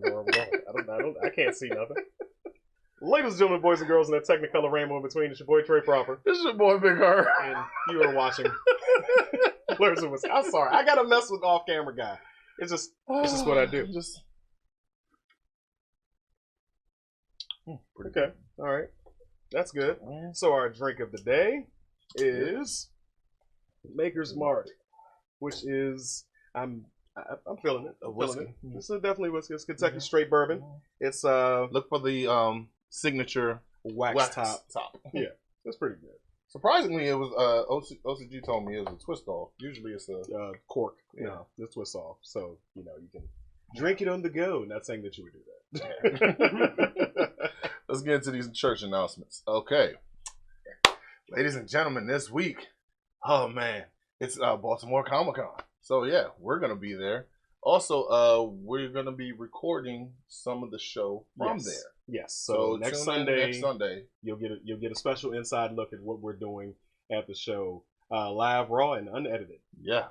fucking world. I can't see nothing. Ladies and gentlemen, boys and girls, in that Technicolor rainbow in between, it's your boy Trey Proper. This is your boy Big Her. And you are watching Blerds and Whiskey. I'm sorry. I gotta mess with off-camera guy. It's just what I do. Okay. All right. That's good. So our drink of the day is Maker's Mark, which is I'm feeling it. A whiskey. It's definitely whiskey. It's Kentucky straight bourbon. It's look for the signature wax top. Yeah, that's pretty good. Surprisingly, it was OCG told me it was a twist off. Usually it's a cork. Yeah. No, it's twist off. So you can drink it on the go. Not saying that you would do that. Let's get into these church announcements. Okay, ladies and gentlemen, this week, oh man, it's Baltimore Comic-Con. So yeah, we're gonna be there. Also, we're gonna be recording some of the show from there. Yes. So next Sunday, you'll get a special inside look at what we're doing at the show, live, raw, and unedited. Yeah.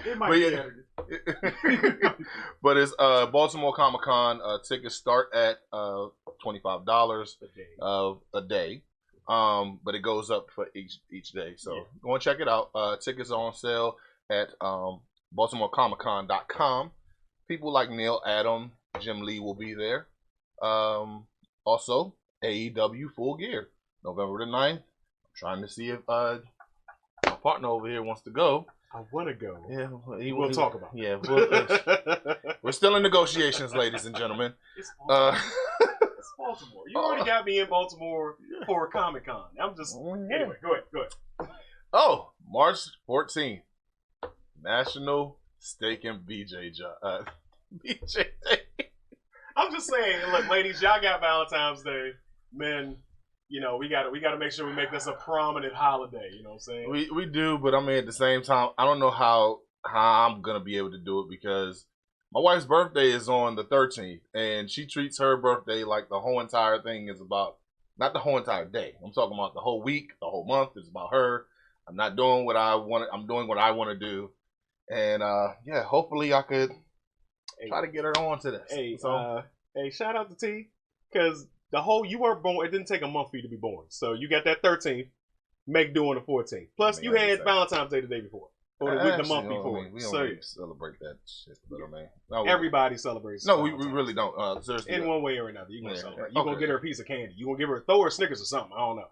It might be edited. But it's Baltimore Comic-Con. Tickets start at $25 a day. But it goes up for each day. So go and check it out. Tickets are on sale at BaltimoreComicCon.com. People like Neil Adam, Jim Lee will be there. Also, AEW Full Gear, November the 9th. I'm trying to see if my partner over here wants to go. I want to go. Yeah, we'll talk about it. Yeah, we're still in negotiations, ladies and gentlemen. It's Baltimore. You already got me in Baltimore for Comic-Con. I'm just... Anyway, go ahead. Oh, March 14th. National Steak and BJ Day. I'm just saying, look, ladies, y'all got Valentine's Day. Men, we gotta make sure we make this a prominent holiday. You know what I'm saying? We do, but I mean, at the same time, I don't know how I'm gonna be able to do it because my wife's birthday is on the 13th, and she treats her birthday like the whole entire thing is about, not the whole entire day. I'm talking about the whole week, the whole month is about her. I'm not doing what I want. I'm doing what I want to do, and hopefully I could try to get her on to this. Hey, shout out to T, because you weren't born. It didn't take a month for you to be born, so you got that 13th. Make do on the 14th. Plus, you had Valentine's Day the day before. Or the month before. We don't really celebrate that shit, man. No, everybody celebrates. No, we really don't. Seriously, in one way or another, you're gonna celebrate. You're gonna get her a piece of candy. You're gonna throw her a Snickers or something. I don't know.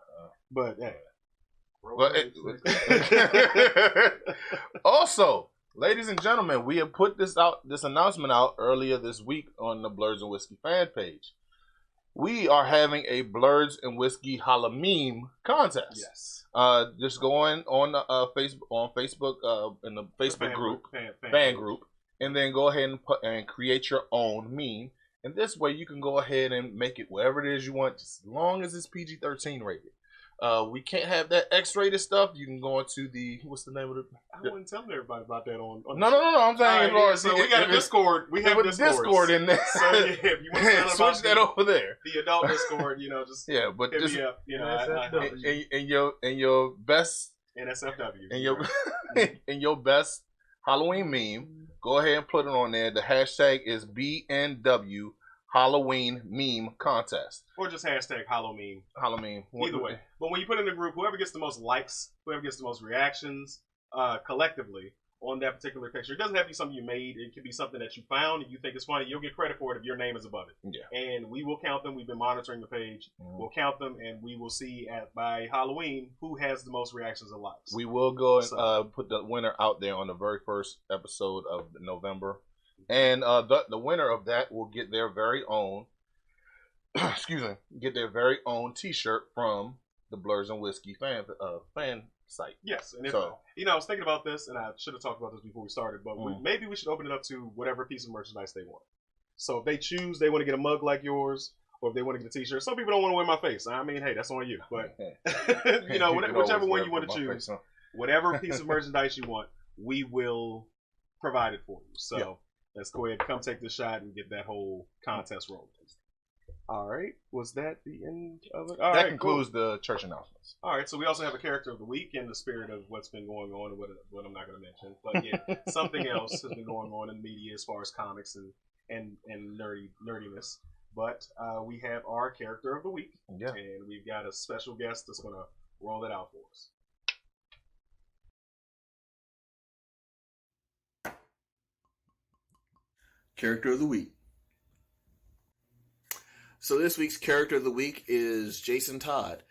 But hey. Also, ladies and gentlemen, we have put this announcement out earlier this week on the Blerds and Whiskey fan page. We are having a Blerds and Whiskey Halloween contest. Yes. Just go on Facebook in the Facebook group, fan group, and then go ahead and create your own meme. And this way, you can go ahead and make it whatever it is you want, just as long as it's PG-13 rated. We can't have that X-rated stuff. You can go into what's the name of it? I wasn't telling everybody about that on No. I'm saying, so we got a Discord. We have Discord in there. So if you want to switch that over there. The adult Discord, just but hit just me up. In your best NSFW in your best Halloween meme, go ahead and put it on there. The hashtag is BNW Halloween meme contest, or just hashtag Halloween. Either way. But when you put it in a group, whoever gets the most likes, whoever gets the most reactions, collectively on that particular picture, it doesn't have to be something you made. It could be something that you found and you think is funny. You'll get credit for it if your name is above it. Yeah. And we will count them. We've been monitoring the page. We'll count them, and we will see by Halloween who has the most reactions and likes. We will go and put the winner out there on the very first episode of November. And the winner of that will get their very own, T-shirt from the Blerds and Whiskey fan site. Yes, and I was thinking about this, and I should have talked about this before we started, but maybe we should open it up to whatever piece of merchandise they want. So if they choose, they want to get a mug like yours, or if they want to get a T-shirt. Some people don't want to wear my face. I mean, hey, that's on you. But whichever one you want to choose, whatever piece of merchandise you want, we will provide it for you. So. Yeah. Let's go ahead and come take this shot and get that whole contest rolling. All right. Was that the end of it? That concludes the church announcements. All right. So we also have a character of the week in the spirit of what's been going on and what I'm not going to mention. But yeah, something else has been going on in the media as far as comics and nerdiness. But we have our character of the week. Yeah. And we've got a special guest that's going to roll it out for us. Character of the week. So this week's character of the week is Jason Todd,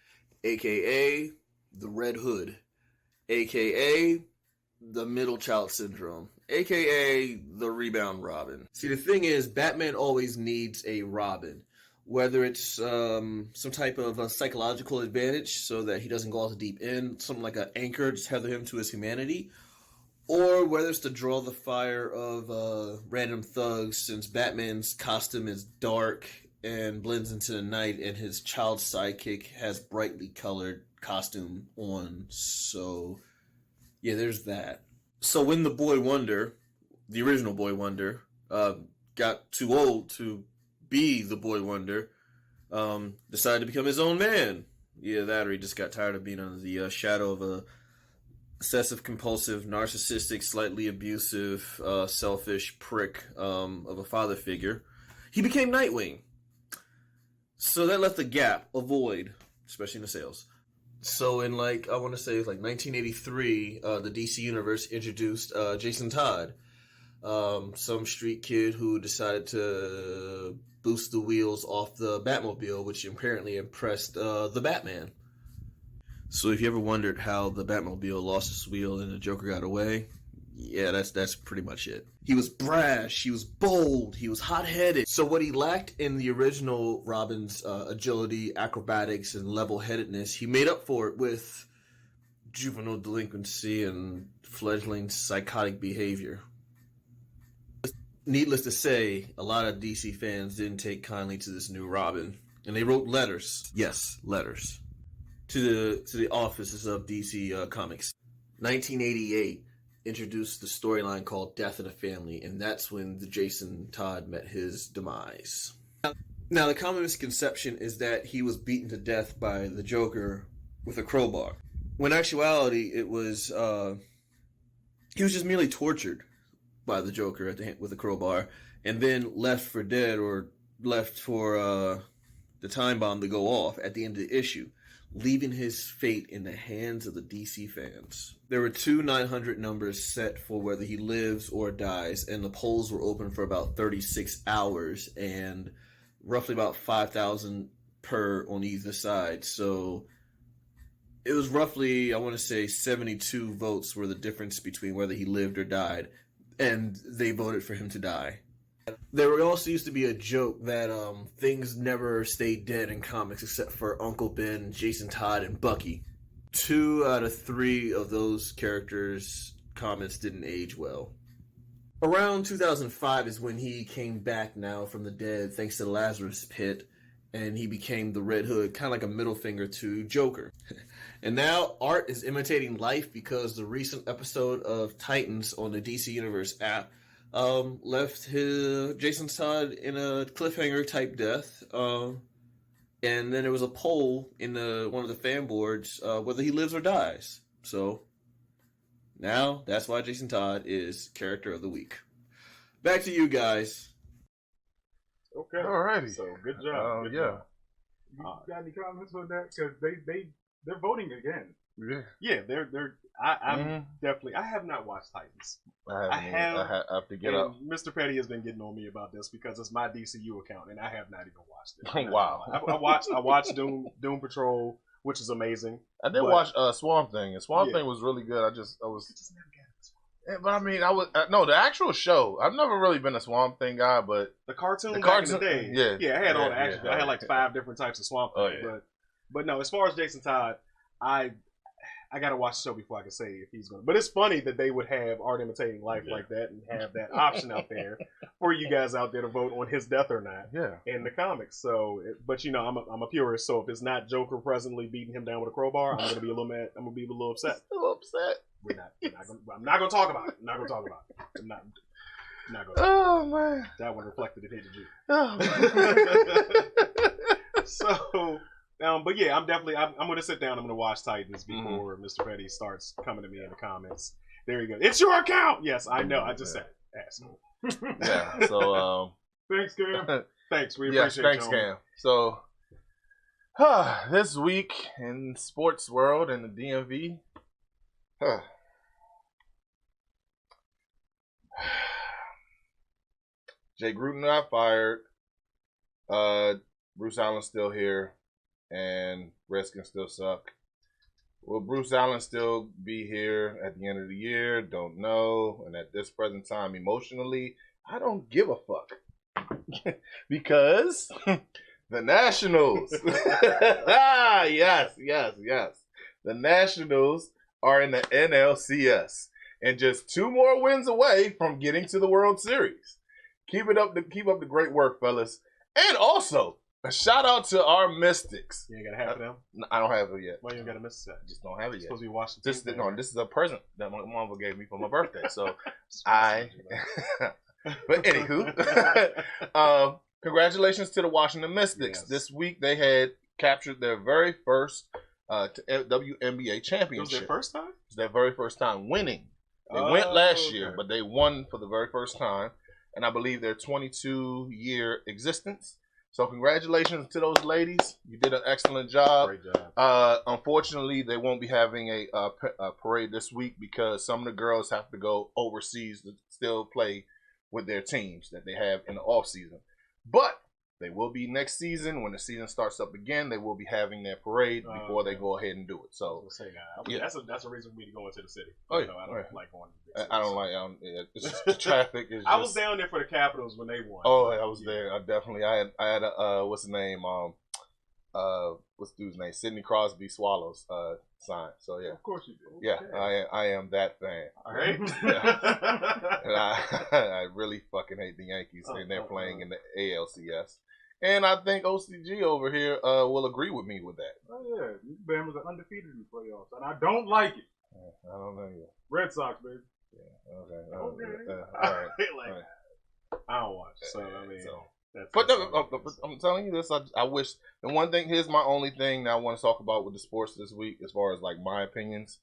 aka the Red Hood, aka the Middle Child Syndrome, aka the Rebound Robin. See, the thing is, Batman always needs a Robin, whether it's some type of a psychological advantage so that he doesn't go all the deep end, something like an anchor to tether him to his humanity, or whether it's to draw the fire of random thugs, since Batman's costume is dark and blends into the night, and his child sidekick has brightly colored costume on. So, yeah, there's that. So when the Boy Wonder, the original Boy Wonder, got too old to be the Boy Wonder, decided to become his own man. Yeah, that, or he just got tired of being under the shadow of a obsessive, compulsive, narcissistic, slightly abusive, selfish prick of a father figure. He became Nightwing. So that left a gap, a void, especially in the sales. So in, I want to say it was 1983, the DC Universe introduced Jason Todd, some street kid who decided to boost the wheels off the Batmobile, which apparently impressed the Batman. So if you ever wondered how the Batmobile lost its wheel and the Joker got away, yeah, that's pretty much it. He was brash, he was bold, he was hot-headed. So what he lacked in the original Robin's agility, acrobatics, and level-headedness, he made up for it with juvenile delinquency and fledgling psychotic behavior. Needless to say, a lot of DC fans didn't take kindly to this new Robin, and they wrote letters. Yes, letters. To the offices of DC Comics. 1988 introduced the storyline called Death in a Family, and that's when the Jason Todd met his demise. Now, the common misconception is that he was beaten to death by the Joker with a crowbar. When in actuality, it was he was just merely tortured by the Joker with a crowbar, and then left for dead, or left for the time bomb to go off at the end of the issue, leaving his fate in the hands of the DC fans. There were 2 900 numbers set for whether he lives or dies, and the polls were open for about 36 hours, and roughly about 5,000 per on either side. So it was roughly, I want to say, 72 votes were the difference between whether he lived or died, and they voted for him to die. There also used to be a joke that things never stayed dead in comics except for Uncle Ben, Jason Todd, and Bucky. 2 out of 3 of those characters' comments didn't age well. Around 2005 is when he came back now from the dead thanks to the Lazarus Pit, and he became the Red Hood, kind of like a middle finger to Joker. And now art is imitating life because the recent episode of Titans on the DC Universe app left Jason Todd in a cliffhanger type death, and then there was a poll in one of the fan boards whether he lives or dies. So now that's why Jason Todd is character of the week. Back to you guys. Okay, alrighty. So good job. Good yeah. job. You got any comments on that? Because they're voting again. Yeah, they're. I'm definitely. I have not watched Titans. I have to get up. Mr. Petty has been getting on me about this because it's my DCU account, and I have not even watched it. Oh, wow. I watched Doom Patrol, which is amazing. I did watch Swamp Thing, and Swamp Thing was really good. I just never got it. But I mean, no, the actual show. I've never really been a Swamp Thing guy, but the cartoon back in the day, I had all the action. Yeah, I had 5 different types of Swamp Thing. But no, as far as Jason Todd, I gotta watch the show before I can say if he's gonna. But it's funny that they would have art imitating life like that and have that option out there for you guys out there to vote on his death or not. In the comics. So, but I'm a purist. So if it's not Joker presently beating him down with a crowbar, I'm gonna be a little mad. I'm gonna be a little upset. Still upset. I'm not gonna talk about it. I'm not gonna. Oh man, that one reflected it hated you. Oh. So, but yeah, I'm going to sit down. I'm going to watch Titans before Mr. Petty starts coming to me in the comments. There you go. It's your account. Yes, I know. I just said it. Asshole. Yeah. So, thanks, Cam. Thanks. We appreciate it. Thanks, Cam. So, this week in sports world and the DMV, Jay Gruden got fired. Bruce Allen's still here, and Redskins still suck. Will Bruce Allen still be here at the end of the year? Don't know. And at this present time, emotionally, I don't give a fuck. Because the Nationals. Yes. The Nationals are in the NLCS and just 2 more wins away from getting to the World Series. Keep up the great work, fellas. And also, a shout out to our Mystics. You ain't got half of them? I don't have it yet. Why you ain't got a Mystic? I just don't have it yet. Supposed to be Washington. This is a present that my mom gave me for my birthday. So but anywho, congratulations to the Washington Mystics. Yes. This week they had captured their very first WNBA championship. It was their first time? It was their very first time winning. They went last year, but they won for the very first time. And I believe their 22-year existence. So congratulations to those ladies. You did an excellent job. Great job. Unfortunately, they won't be having a parade this week because some of the girls have to go overseas to still play with their teams that they have in the off season. But they will be next season when the season starts up again. They will be having their parade before they go ahead and do it. So that's a reason for me to go into the city. Oh, yeah. I don't like going. I don't like it's just, the traffic. Is I was down there for the Capitals when they won. Oh, I was there. I definitely. I had a what's the name? What's the dude's name? Sidney Crosby Swallows sign. So yeah. Of course you do. Yeah, I am that fan. All right. And I really fucking hate the Yankees and they're playing in the ALCS. And I think OCG over here will agree with me with that. Oh yeah, these Bama's are undefeated in the playoffs, and I don't like it. I don't know yet. Red Sox, baby. Yeah. Okay. All right. I don't watch. So I mean. But I'm telling you this. I wish. And one thing. Here's my only thing that I want to talk about with the sports this week, as far as like my opinions.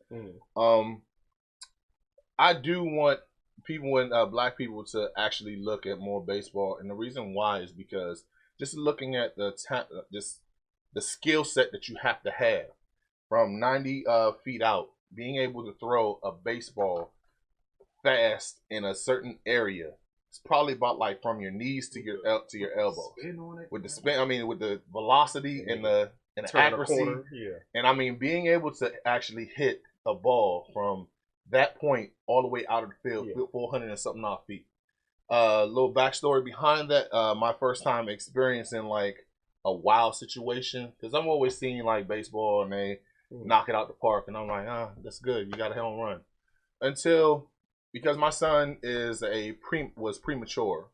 I do want people and black people to actually look at more baseball, and the reason why is because just looking at the skill set that you have to have from 90 feet out, being able to throw a baseball fast in a certain area. It's probably about like from your knees to your elbow. With the spin, I mean, with the velocity and the accuracy, and I mean being able to actually hit a ball from that point all the way out of the field, 400 and something off feet. Little backstory behind that. My first time experiencing like a wild situation, because I'm always seeing like baseball and they knock it out the park, and I'm like, that's good. You got a home run. Until because my son was premature.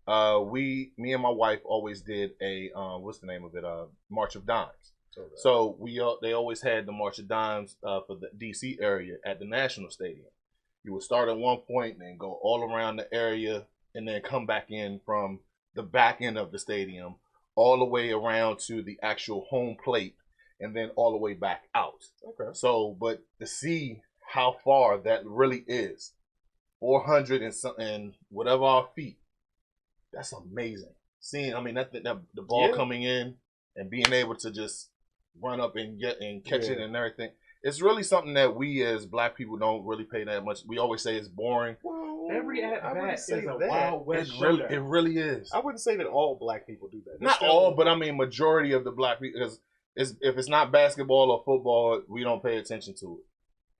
Me and my wife always did a what's the name of it? March of Dimes. Okay. So they always had the March of Dimes for the DC area at the National Stadium. You would start at one point and then go all around the area and then come back in from the back end of the stadium all the way around to the actual home plate and then all the way back out. Okay. So, but to see how far that really is, 400 and something, and whatever our feet, that's amazing. Seeing, I mean, that the ball coming in and being able to just run up and catch it and everything. It's really something that we as black people don't really pay that much. We always say it's boring. Well, every at-bat is a Wild West showdown. It really is. I wouldn't say that all black people do that. Not all, but I mean majority of the black people. Because if it's not basketball or football, we don't pay attention to it.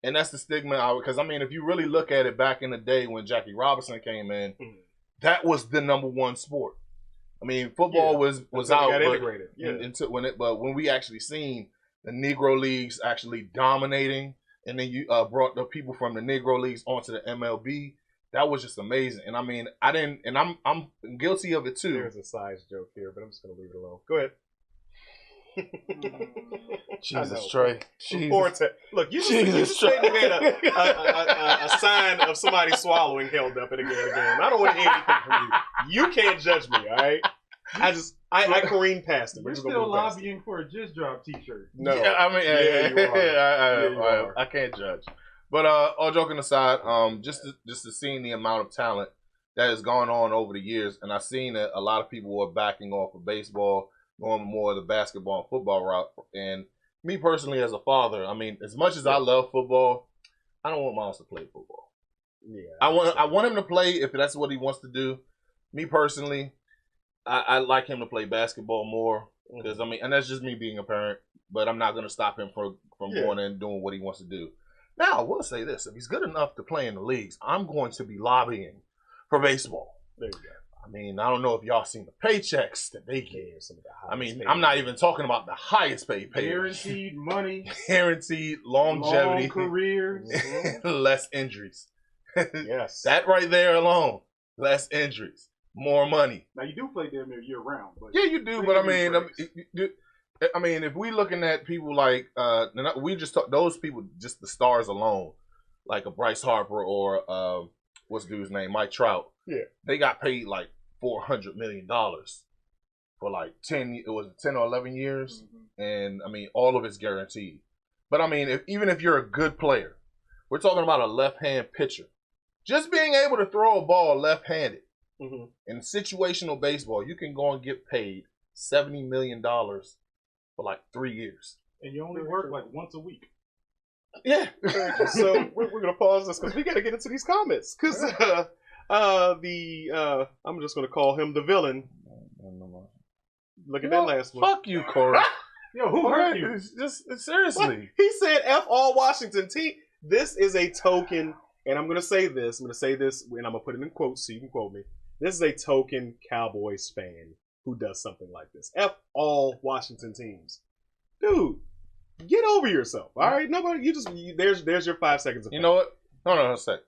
And that's the stigma. Because, I mean, if you really look at it back in the day when Jackie Robinson came in, that was the number one sport. I mean, football was out. Got integrated. But when we actually seen the Negro Leagues actually dominating, and then you brought the people from the Negro Leagues onto the MLB, that was just amazing. And I mean, I'm guilty of it too. There's a size joke here, but I'm just gonna leave it alone. Go ahead. Jesus, Trey. Look, you just made a sign of somebody swallowing held up at a game. I don't want to hear anything from you. You can't judge me, all right? I careened past him. You're still lobbying for a Jizz Drop T-shirt. No, yeah, I mean, I can't judge. But all joking aside, just to seeing the amount of talent that has gone on over the years, and I've seen that a lot of people are backing off of baseball, going more of the basketball and football route. And me personally, as a father, I mean, as much as I love football, I don't want Miles to play football. Yeah, I want him to play if that's what he wants to do. Me personally, I like him to play basketball more because I mean, and that's just me being a parent. But I'm not going to stop him from going and doing what he wants to do. Now, I will say this: if he's good enough to play in the leagues, I'm going to be lobbying for baseball. There you go. I mean, I don't know if y'all seen the paychecks that they get. I mean, I'm not even talking about the highest paid players. Guaranteed money. Guaranteed longevity. Long careers. Less injuries. Yes. That right there alone. Less injuries. More money. Now, you do play damn near year round. But yeah, you do. But I mean, if we looking at people like, we just talk, those people, just the stars alone, like a Bryce Harper or what's the dude's name, Mike Trout. Yeah, they got paid like $400 million for like 10 or 11 years, and I mean all of it's guaranteed. But I mean, even if you're a good player, we're talking about a left-hand pitcher, just being able to throw a ball left-handed in situational baseball, you can go and get paid $70 million for like 3 years, and you only work like once a week. Yeah. So we're gonna pause this because we got to get into these comments because. I'm just going to call him the villain. Look at that last one. Fuck you, Corey. Yo, who hurt you? Just seriously. What? He said F all Washington team. This is a token, and I'm going to say this, and I'm going to put it in quotes so you can quote me. This is a token Cowboys fan who does something like this. F all Washington teams. Dude, get over yourself, all right? Nobody, there's your 5 seconds of You know what? Hold on a sec.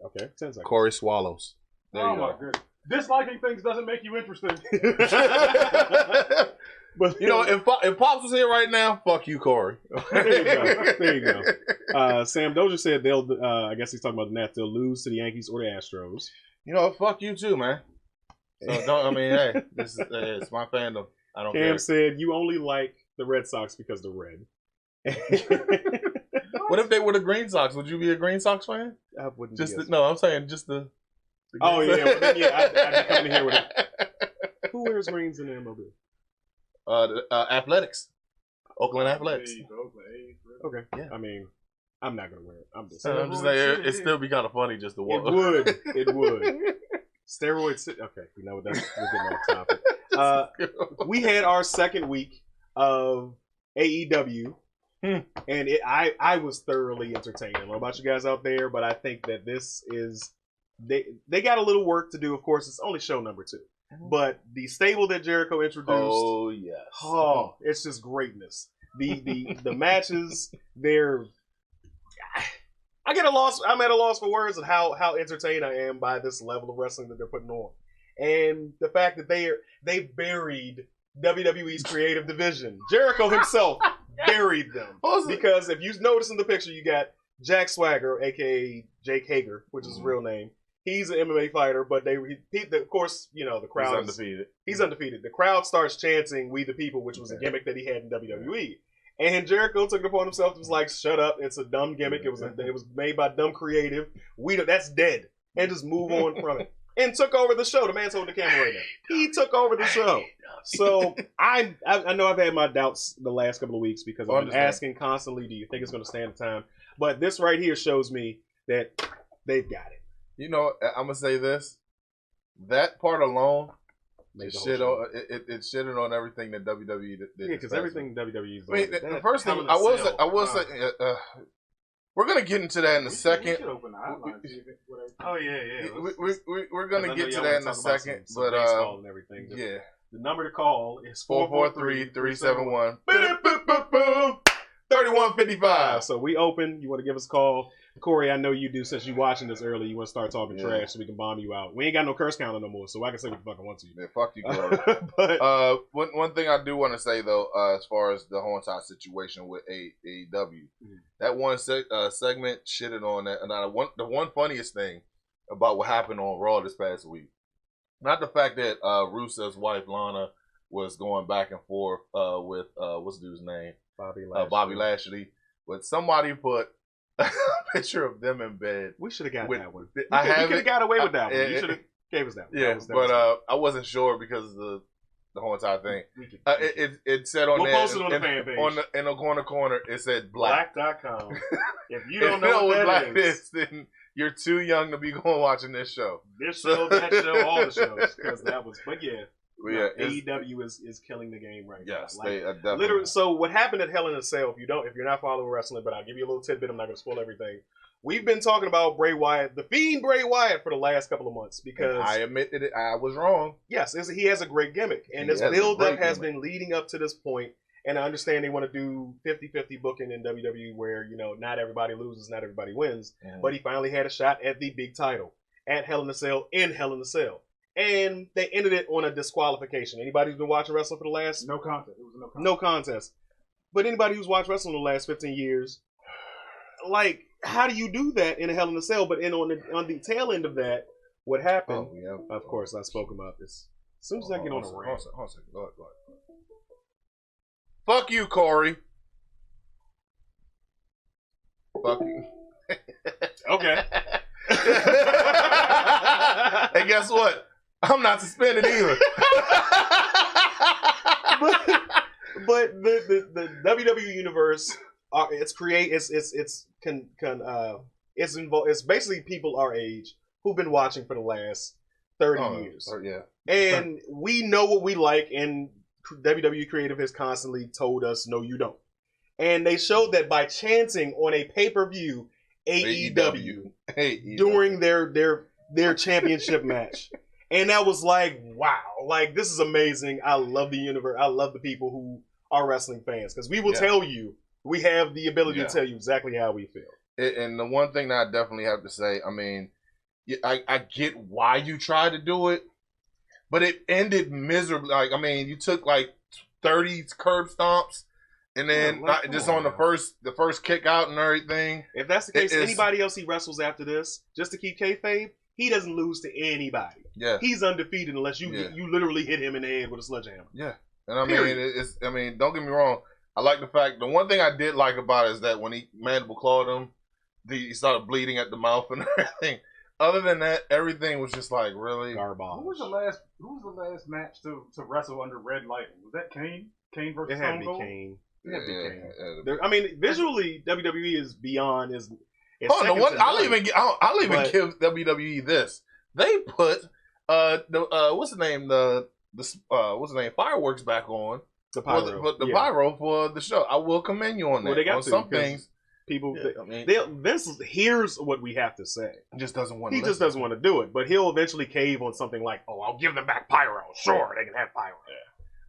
Okay, 10 seconds. Corey swallows. There you go. My goodness. Disliking things doesn't make you interesting. But you know, if Pops was here right now, fuck you, Corey. There you go. Sam Dozier said they'll. I guess he's talking about the Nats. They'll lose to the Yankees or the Astros. You know, fuck you too, man. So don't. I mean, hey, this is it's my fandom. I don't care. Cam said you only like the Red Sox because they're red. What if they were the Green Sox? Would you be a Green Sox fan? I wouldn't. No, I'm saying just the oh yeah, well, then, yeah. I'd come in here with it. Who wears greens in the MLB? Athletics, Oakland Athletics. Okay, yeah. I mean, I'm not gonna wear it. I'm just saying it'd still be kind of funny just to watch. It would. Steroids. Okay, we know that we're getting off topic. We had our second week of AEW. And I was thoroughly entertained. I don't know about you guys out there, but I think that this is they got a little work to do. Of course, it's only show number 2, but the stable that Jericho introduced. Oh yes. Oh, it's just greatness. The matches. I'm at a loss for words of how entertained I am by this level of wrestling that they're putting on, and the fact that they buried WWE's creative division. Jericho himself. Buried them because if you notice in the picture, you got Jack Swagger, aka Jake Hager, which is his real name. He's an MMA fighter, but of course, you know the crowd. He's undefeated. The crowd starts chanting "We the People," which was a gimmick that he had in WWE. And Jericho took it upon himself. It was like, "Shut up! It's a dumb gimmick. It was made by dumb creative. That's dead." And just move on from it. And took over the show. The man's holding the camera right now. He took over the show. So I know I've had my doubts the last couple of weeks because I've been asking constantly, do you think it's going to stand the time? But this right here shows me that they've got it. You know, I'm going to say this. That part alone, it shitted on everything that WWE did. Yeah, because everything WWE is doing. The first thing, I will say, we're going to get into that in a second. Oh, yeah. We're going to get to that in a second. But, baseball and everything. Yeah. The number to call is 443-371-3155. So we open. You want to give us a call. Corey, I know you do. Since you're watching this early, you want to start talking trash so we can bomb you out. We ain't got no curse counter no more, so I can say what the fuck I want to you. Yeah, fuck you, Corey. But one thing I do want to say, though, as far as the whole entire situation with AEW, that one segment shitted on that. And the one funniest thing about what happened on Raw this past week, Not the fact that Rusev's wife Lana was going back and forth with what's the dude's name? Bobby Lashley. But somebody put a picture of them in bed. We should have got that one. We I could have got away with that one. You should have gave us that one. Yeah, but I wasn't sure because of the whole entire thing. It said on we'll there. Post it on the fan page. In the corner, it said black. Black.com. If you don't know what that is, then you're too young to be going watching this show. This show, that show, all the shows. Because that was, but yeah. Yeah, AEW is killing the game right now. Yes, like, they definitely. Literally, so what happened at Hell in a Cell? If you're not following wrestling, but I'll give you a little tidbit. I'm not going to spoil everything. We've been talking about Bray Wyatt, the Fiend Bray Wyatt, for the last couple of months because I admit that I was wrong. Yes, he has a great gimmick, and this build-up has been leading up to this point. And I understand they want to do 50-50 booking in WWE, where not everybody loses, not everybody wins. Mm-hmm. But he finally had a shot at the big title at Hell in a Cell in Hell in a Cell. And they ended it on a disqualification. Anybody who's been watching wrestling for the last... No contest. It was a no contest. But anybody who's watched wrestling the last 15 years, like, how do you do that in a Hell in a Cell? But on the tail end of that, what happened... Oh, yeah. Of course, I spoke about this. As soon as I get on the rant... Hold on. Go ahead. Fuck you, Corey. Fuck you. Okay. And guess what? I'm not suspended either. but the WWE universe, it's basically people our age who've been watching for the last 30 years. Yeah. And we know what we like, and WWE Creative has constantly told us, no, you don't. And they showed that by chanting on a pay-per-view AEW during their championship match. And that was like, wow, like, this is amazing. I love the universe. I love the people who are wrestling fans, because we will tell you, we have the ability to tell you exactly how we feel. And the one thing that I definitely have to say, I mean, I get why you tried to do it, but it ended miserably. Like, I mean, you took like 30 curb stomps, and then just on the first kick out and everything. If that's the case, anybody else he wrestles after this, just to keep kayfabe, he doesn't lose to anybody. Yeah, he's undefeated unless you literally hit him in the head with a sledgehammer. Yeah, and I mean, don't get me wrong. I like the fact. The one thing I did like about it is that when he mandible clawed him, he started bleeding at the mouth and everything. Other than that, everything was just like really garbage. Who was the last match to wrestle under red lighting? Was that Kane? Kane versus Stone Cold? It had to be Kane. I mean, visually, WWE is beyond. I'll even give WWE this. They put what's the name? Fireworks back on. The pyro. Pyro for the show. I will commend you on that. Well, they got some things. People, Vince, here's what we have to say. He just doesn't want to do it, but he'll eventually cave on something like, "Oh, I'll give them back pyro. Sure, they can have pyro."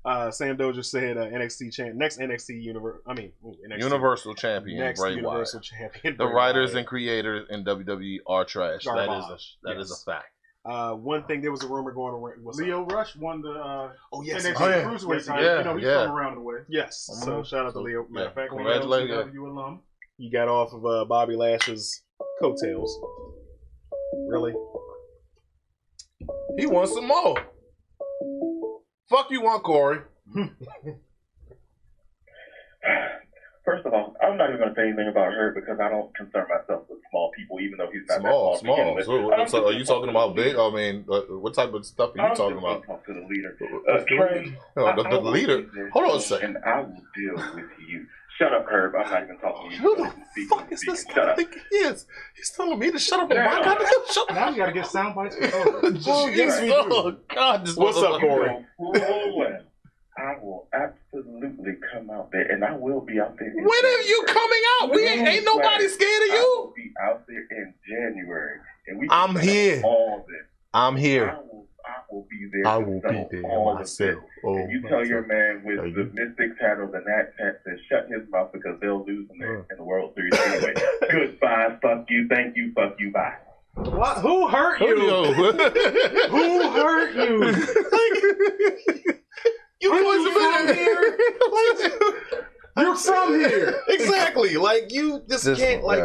Yeah. Sam Dozier said, next NXT Universal Champion, next Bray Universal Wyatt. Champion. The writers and creators in WWE are trash. That is a fact. One thing, there was a rumor going around. Leo Rush won the NXT Cruiserweight title. He's come around the way. Yes. So shout out to Leo. Matter of fact, congratulations, alum. You got off of Bobby Lash's coattails. Really? He wants some more. Fuck you want, Corey. First of all, I'm not even going to say anything about her because I don't concern myself with small people, even though he's not small. that small. So are you talking about big? I mean, what type of stuff are you talking about? Talk to the leader. Trey, the leader. Hold on a second. And I will deal with you. Shut up, Herb. I'm not even talking to you. Who the fuck is this guy? He's telling me to shut up. My goddamn shut up. Now you got to get sound bites. Oh, God. What's up, Corey? I will absolutely come out there, and I will be out there. When are you coming out? Ain't nobody scared of you. I will be out there in January, and I'm here. All this. I'm here. I will be there. I will be there myself. And you tell your man with the Mystics hat or the Nats hat to shut his mouth because they'll lose in the World Series anyway. Goodbye. Fuck you. Thank you. Fuck you. Bye. What? Who hurt you? Who hurt you? You're from here. Exactly. Like, you just can't, like,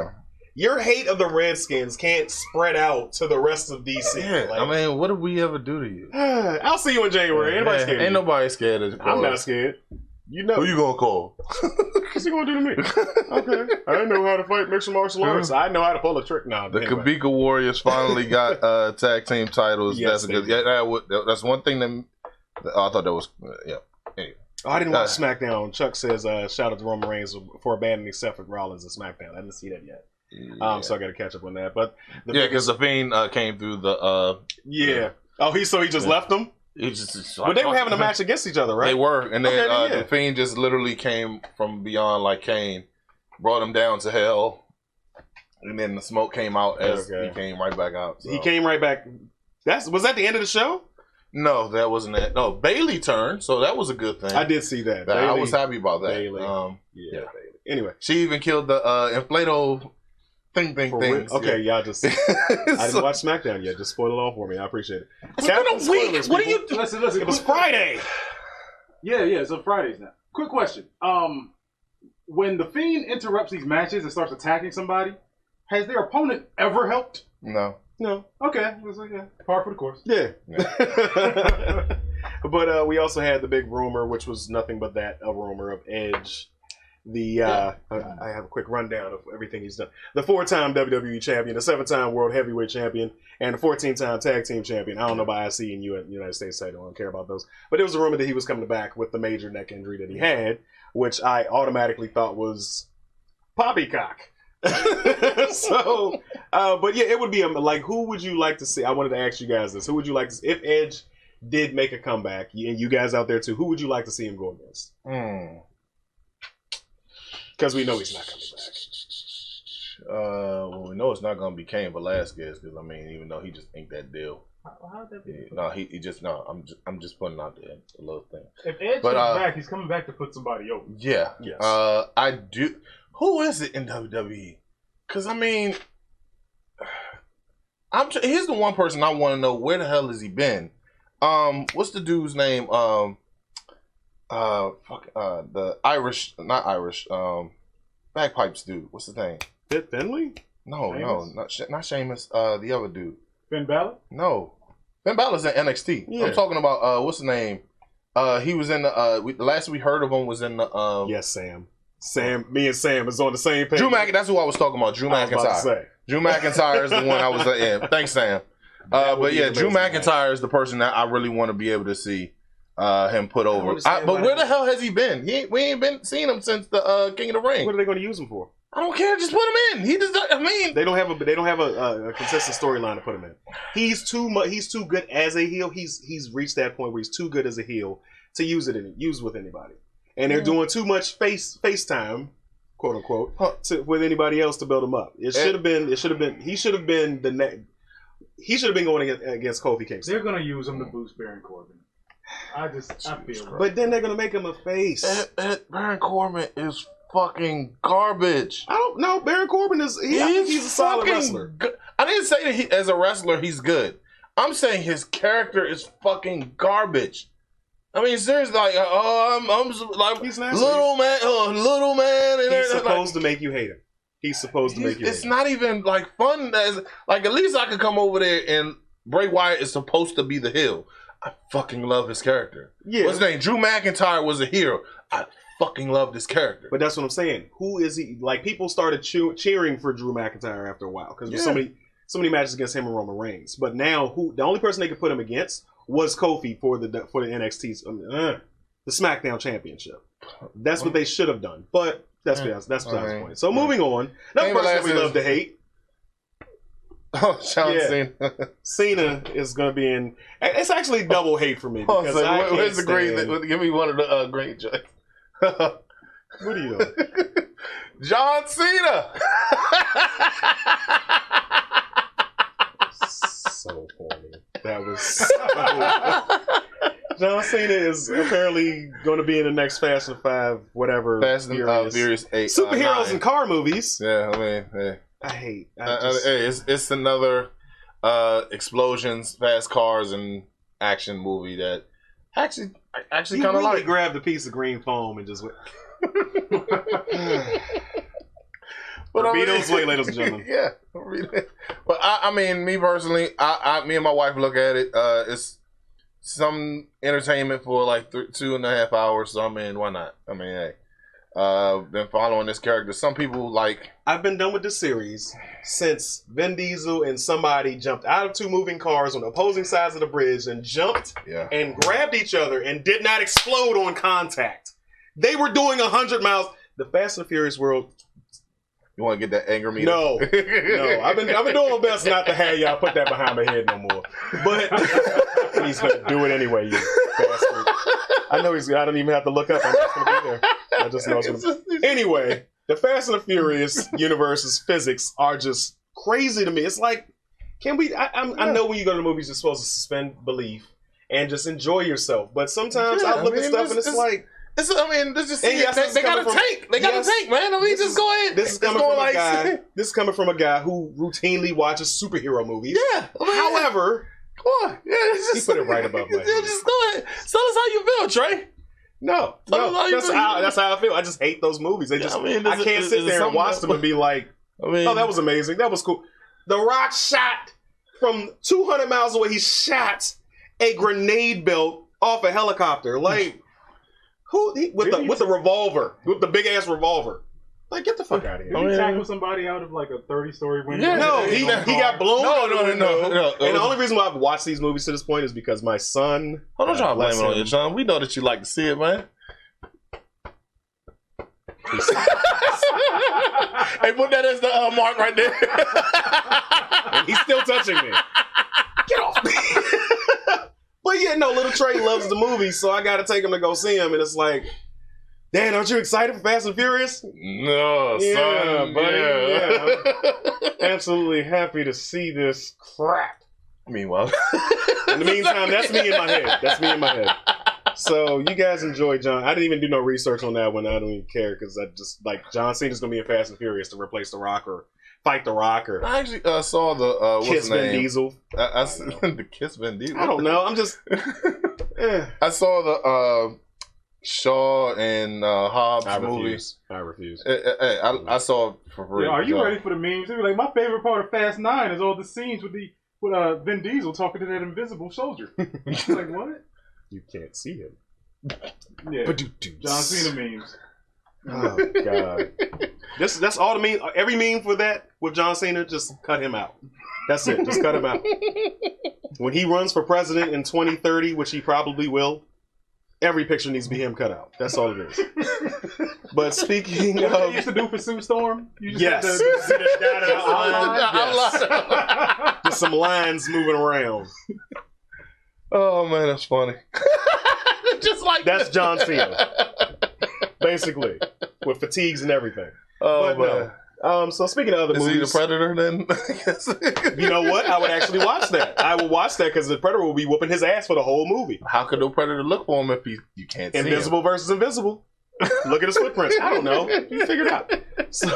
your hate of the Redskins can't spread out to the rest of DC. Yeah, like, I mean, what did we ever do to you? I'll see you in January. Anybody scared? Ain't nobody scared of you. I'm not scared. You know. Who you gonna call? What's he gonna do to me? Okay. I know how to fight mixed martial arts. I know how to pull a trick now. The Kabika Warriors finally got tag team titles. Yes, that's a good. Yeah, that's one thing that I thought that was. Yeah. Anyway. Oh, I didn't watch SmackDown. Chuck says, "Shout out to Roman Reigns for abandoning Seth Rollins at SmackDown." I didn't see that yet. Yeah. So I got to catch up on that. But because the Fiend came through the. Yeah. Oh, he just left them. But they were having a match against each other, right? They were, and then the the Fiend just literally came from beyond like Kane, brought him down to hell, and then the smoke came out as he came right back out. So. He came right back. Was that the end of the show? No, that wasn't it. No, Bailey turned, so that was a good thing. I did see that. Bailey, I was happy about that. Bailey. Yeah. Bailey. Anyway, she even killed the Inflato thing. Okay, y'all just. I didn't watch SmackDown yet. Just spoil it all for me. I appreciate it. It's been a week. What are you? Listen. It was Friday. Yeah. It's on Fridays now. Quick question. When the Fiend interrupts these matches and starts attacking somebody, has their opponent ever helped? No. Okay. Par for the course. Yeah. But we also had the big rumor, which was nothing but a rumor of Edge. I have a quick rundown of everything he's done. The 4-time WWE champion, the 7-time World Heavyweight champion, and the 14-time Tag Team champion. I don't know about IC and United States title. I don't care about those. But it was a rumor that he was coming back with the major neck injury that he had, which I automatically thought was poppycock. So, but yeah, it would be like, who would you like to see? I wanted to ask you guys this. Who would you like to see? If Edge did make a comeback, and you guys out there too, who would you like to see him go against? Because we know he's not coming back. Well, we know it's not going to be Cain Velasquez, because I mean, even though he just inked that deal. How'd that be? No, he just no. I'm just putting out there a little thing. If Edge comes back, he's coming back to put somebody over. Yeah. Yes. I do. Who is it in WWE? Because I mean, here's the one person I want to know, where the hell has he been? What's the dude's name? The Irish, not Irish, bagpipes dude. What's his name? Fit Finley? No, Sheamus? not Sheamus. The other dude. Finn Balor? No, Finn Balor's in NXT. Yeah. I'm talking about what's his name? He was in the the last we heard of him was in the Yes, Sam. Me and Sam is on the same page. Drew McIntyre. That's who I was talking about. Drew McIntyre. Drew McIntyre is the one I was in. Thanks, Sam. But yeah, Drew McIntyre is the person that I really want to be able to see him put over. But where the hell has he been? We ain't been seeing him since the King of the Ring. What are they going to use him for? I don't care. Just put him in. He just. I mean, they don't have a consistent storyline to put him in. He's too good as a heel. He's reached that point where he's too good as a heel to use with anybody. And they're doing too much FaceTime, quote unquote, with anybody else to build him up. He should have been going against Kofi Kingston. They're gonna use him to boost Baron Corbin. I feel. But then they're gonna make him a face. Baron Corbin is fucking garbage. I don't know. Baron Corbin he's a solid wrestler. I didn't say that as a wrestler he's good. I'm saying his character is fucking garbage. I mean, seriously, like, I'm like, he's little man. And he's supposed to make you hate him. He's supposed to make you hate him. It's not even, like, fun. Like, at least I could come over there and Bray Wyatt is supposed to be the heel. I fucking love his character. Yeah. What's his name? Drew McIntyre was a hero. I fucking love this character. But that's what I'm saying. Who is he? Like, people started cheering for Drew McIntyre after a while because there's so many matches against him and Roman Reigns. But now, the only person they could put him against was Kofi for the NXT, the SmackDown Championship. That's what they should have done. But that's besides the point. So moving on, another person that we love to hate. Oh, John Cena. Cena is going to be in. It's actually double hate for me. Because where's the green? Give me one of the green jokes. What are you doing? John Cena. So funny. That was John Cena is apparently going to be in the next Fast and 5, whatever. Fast and Furious 8. Superheroes and car movies. Yeah, I mean, hey. Hey, it's another explosions, fast cars, and action movie that actually kind of like. Grabbed a piece of green foam and just went. But Beatles way, ladies and gentlemen. Yeah. But I mean, me personally, me and my wife look at it. It's some entertainment for like 2.5 hours. So I mean, why not? I mean, hey, been following this character. Some people like. I've been done with this series since Vin Diesel and somebody jumped out of two moving cars on opposing sides of the bridge and jumped and grabbed each other and did not explode on contact. They were doing 100 miles. The Fast and Furious world. You want to get that anger meter? No. I've been doing my best not to have y'all put that behind my head no more. But he's gonna do it anyway, you bastard. I know I don't even have to look up. I'm just gonna be there. I just know it's gonna... Anyway, the Fast and the Furious universe's physics are just crazy to me. It's like, can we? I know when you go to the movies, you're supposed to suspend belief and just enjoy yourself. But sometimes I look at stuff and it's like. This just they got a tank. They got a tank, man. I mean, just go ahead. This is coming from a guy. This is coming from a guy who routinely watches superhero movies. Yeah. However, come on. Yeah, he put it right above my head. Just go ahead. Tell us how you feel, Trey. No. That's how I feel. I just hate those movies. They just. I can't sit there and watch them and be like, oh, that was amazing. That was cool. The Rock shot from 200 miles away. He shot a grenade belt off a helicopter. Like. With the revolver, with the big ass revolver, like get the fuck out of here! Did he tackle somebody out of like a 30-story window? Yeah, no, he got blown. No. And the only reason why I've watched these movies to this point is because my son. Oh, don't try to blame it on you, Sean. We know that you like to see it, man. Hey, put that as the mark right there. He's still touching me. Get off me. But yeah, no, little Trey loves the movie, so I got to take him to go see him. And it's like, Dan, aren't you excited for Fast and Furious? No, yeah, son, buddy. Yeah. I'm absolutely happy to see this crap. Meanwhile, in the meantime, that's me in my head. So you guys enjoy John. I didn't even do no research on that one. I don't even care because I just like John Cena's gonna be in Fast and Furious to replace The Rock or fight The Rock or. I actually saw the what's Kiss his name? Vin Diesel. The Kiss Vin Diesel. I don't know. I'm just. I saw the Shaw and Hobbs movie. I refuse. I saw it for free. Yeah, are you ready for the memes? They're like, my favorite part of Fast 9 is all the scenes with Vin Diesel talking to that invisible soldier. Like, what? You can't see him. Yeah. John Cena memes. Oh God. That's all the meme. Every meme for that with John Cena, just cut him out. That's it. Just cut him out. When he runs for president in 2030, which he probably will, every picture needs to be him cut out. That's all it is. But speaking of, you used to do for Sue Storm. You just yes, had to see the data yes. Just some lines moving around. Oh man, that's funny. Just like that's John Cena, basically, with fatigues and everything. Oh but man. No. So speaking of other movies, is he the Predator then? You know what? I would actually watch that. I would watch that because the Predator will be whooping his ass for the whole movie. How could the Predator look for him if you can't see him? Invisible versus invisible. Look at his footprints. I don't know. You figure it out. So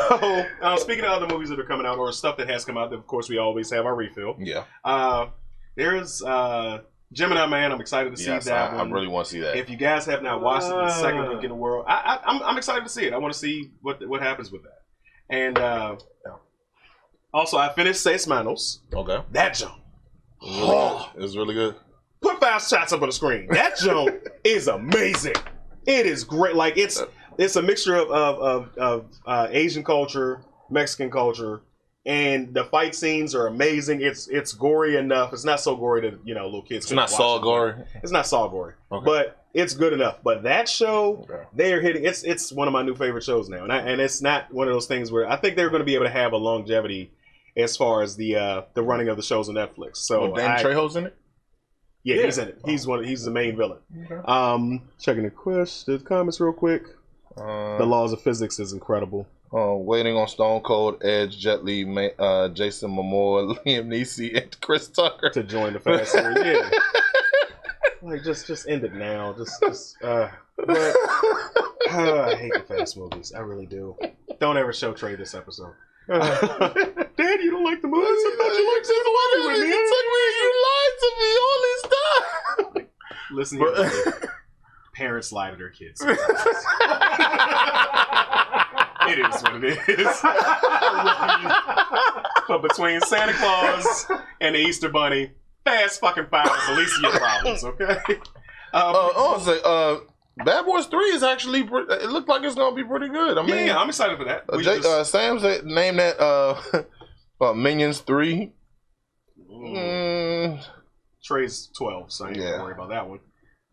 speaking of other movies that are coming out or stuff that has come out, of course we always have our refill. Yeah. There's Gemini Man. I'm excited to see that one. I really want to see that. If you guys have not watched it, the second week in the world, I'm excited to see it. I want to see what happens with that. And also, I finished Seis Manos. Okay. That jump. It was really good. Put 5 shots up on the screen. That jump is amazing. It is great. Like it's a mixture of Asian culture, Mexican culture, and the fight scenes are amazing. It's gory enough. It's not so gory that little kids. It's not Saw gory. It's not Saw gory, but it's good enough. But that show, they are hitting. It's one of my new favorite shows now, and it's not one of those things where I think they're going to be able to have a longevity as far as the running of the shows on Netflix. So Dan Trejo's in it. Yeah, he's in it. He's the main villain. Okay. Checking the comments real quick. The laws of physics is incredible. Waiting on Stone Cold, Edge, Jet Li, Jason Momoa, Liam Neeson, and Chris Tucker to join the Fast series. Yeah, like just end it now. I hate the Fast movies. I really do. Don't ever show Trey this episode. Dad, you don't like the movies? I thought you liked the movie with me. You lied to me all this time. Listen here, parents lie to their kids. It is what it is. But between Santa Claus and the Easter Bunny, fast fucking five is the least of your problems, okay? Bad Boys 3 is actually, it looked like it's going to be pretty good. I mean, yeah, I'm excited for that. Sam said, name that Minions 3. Trey's 12, so I ain't gonna worry about that one.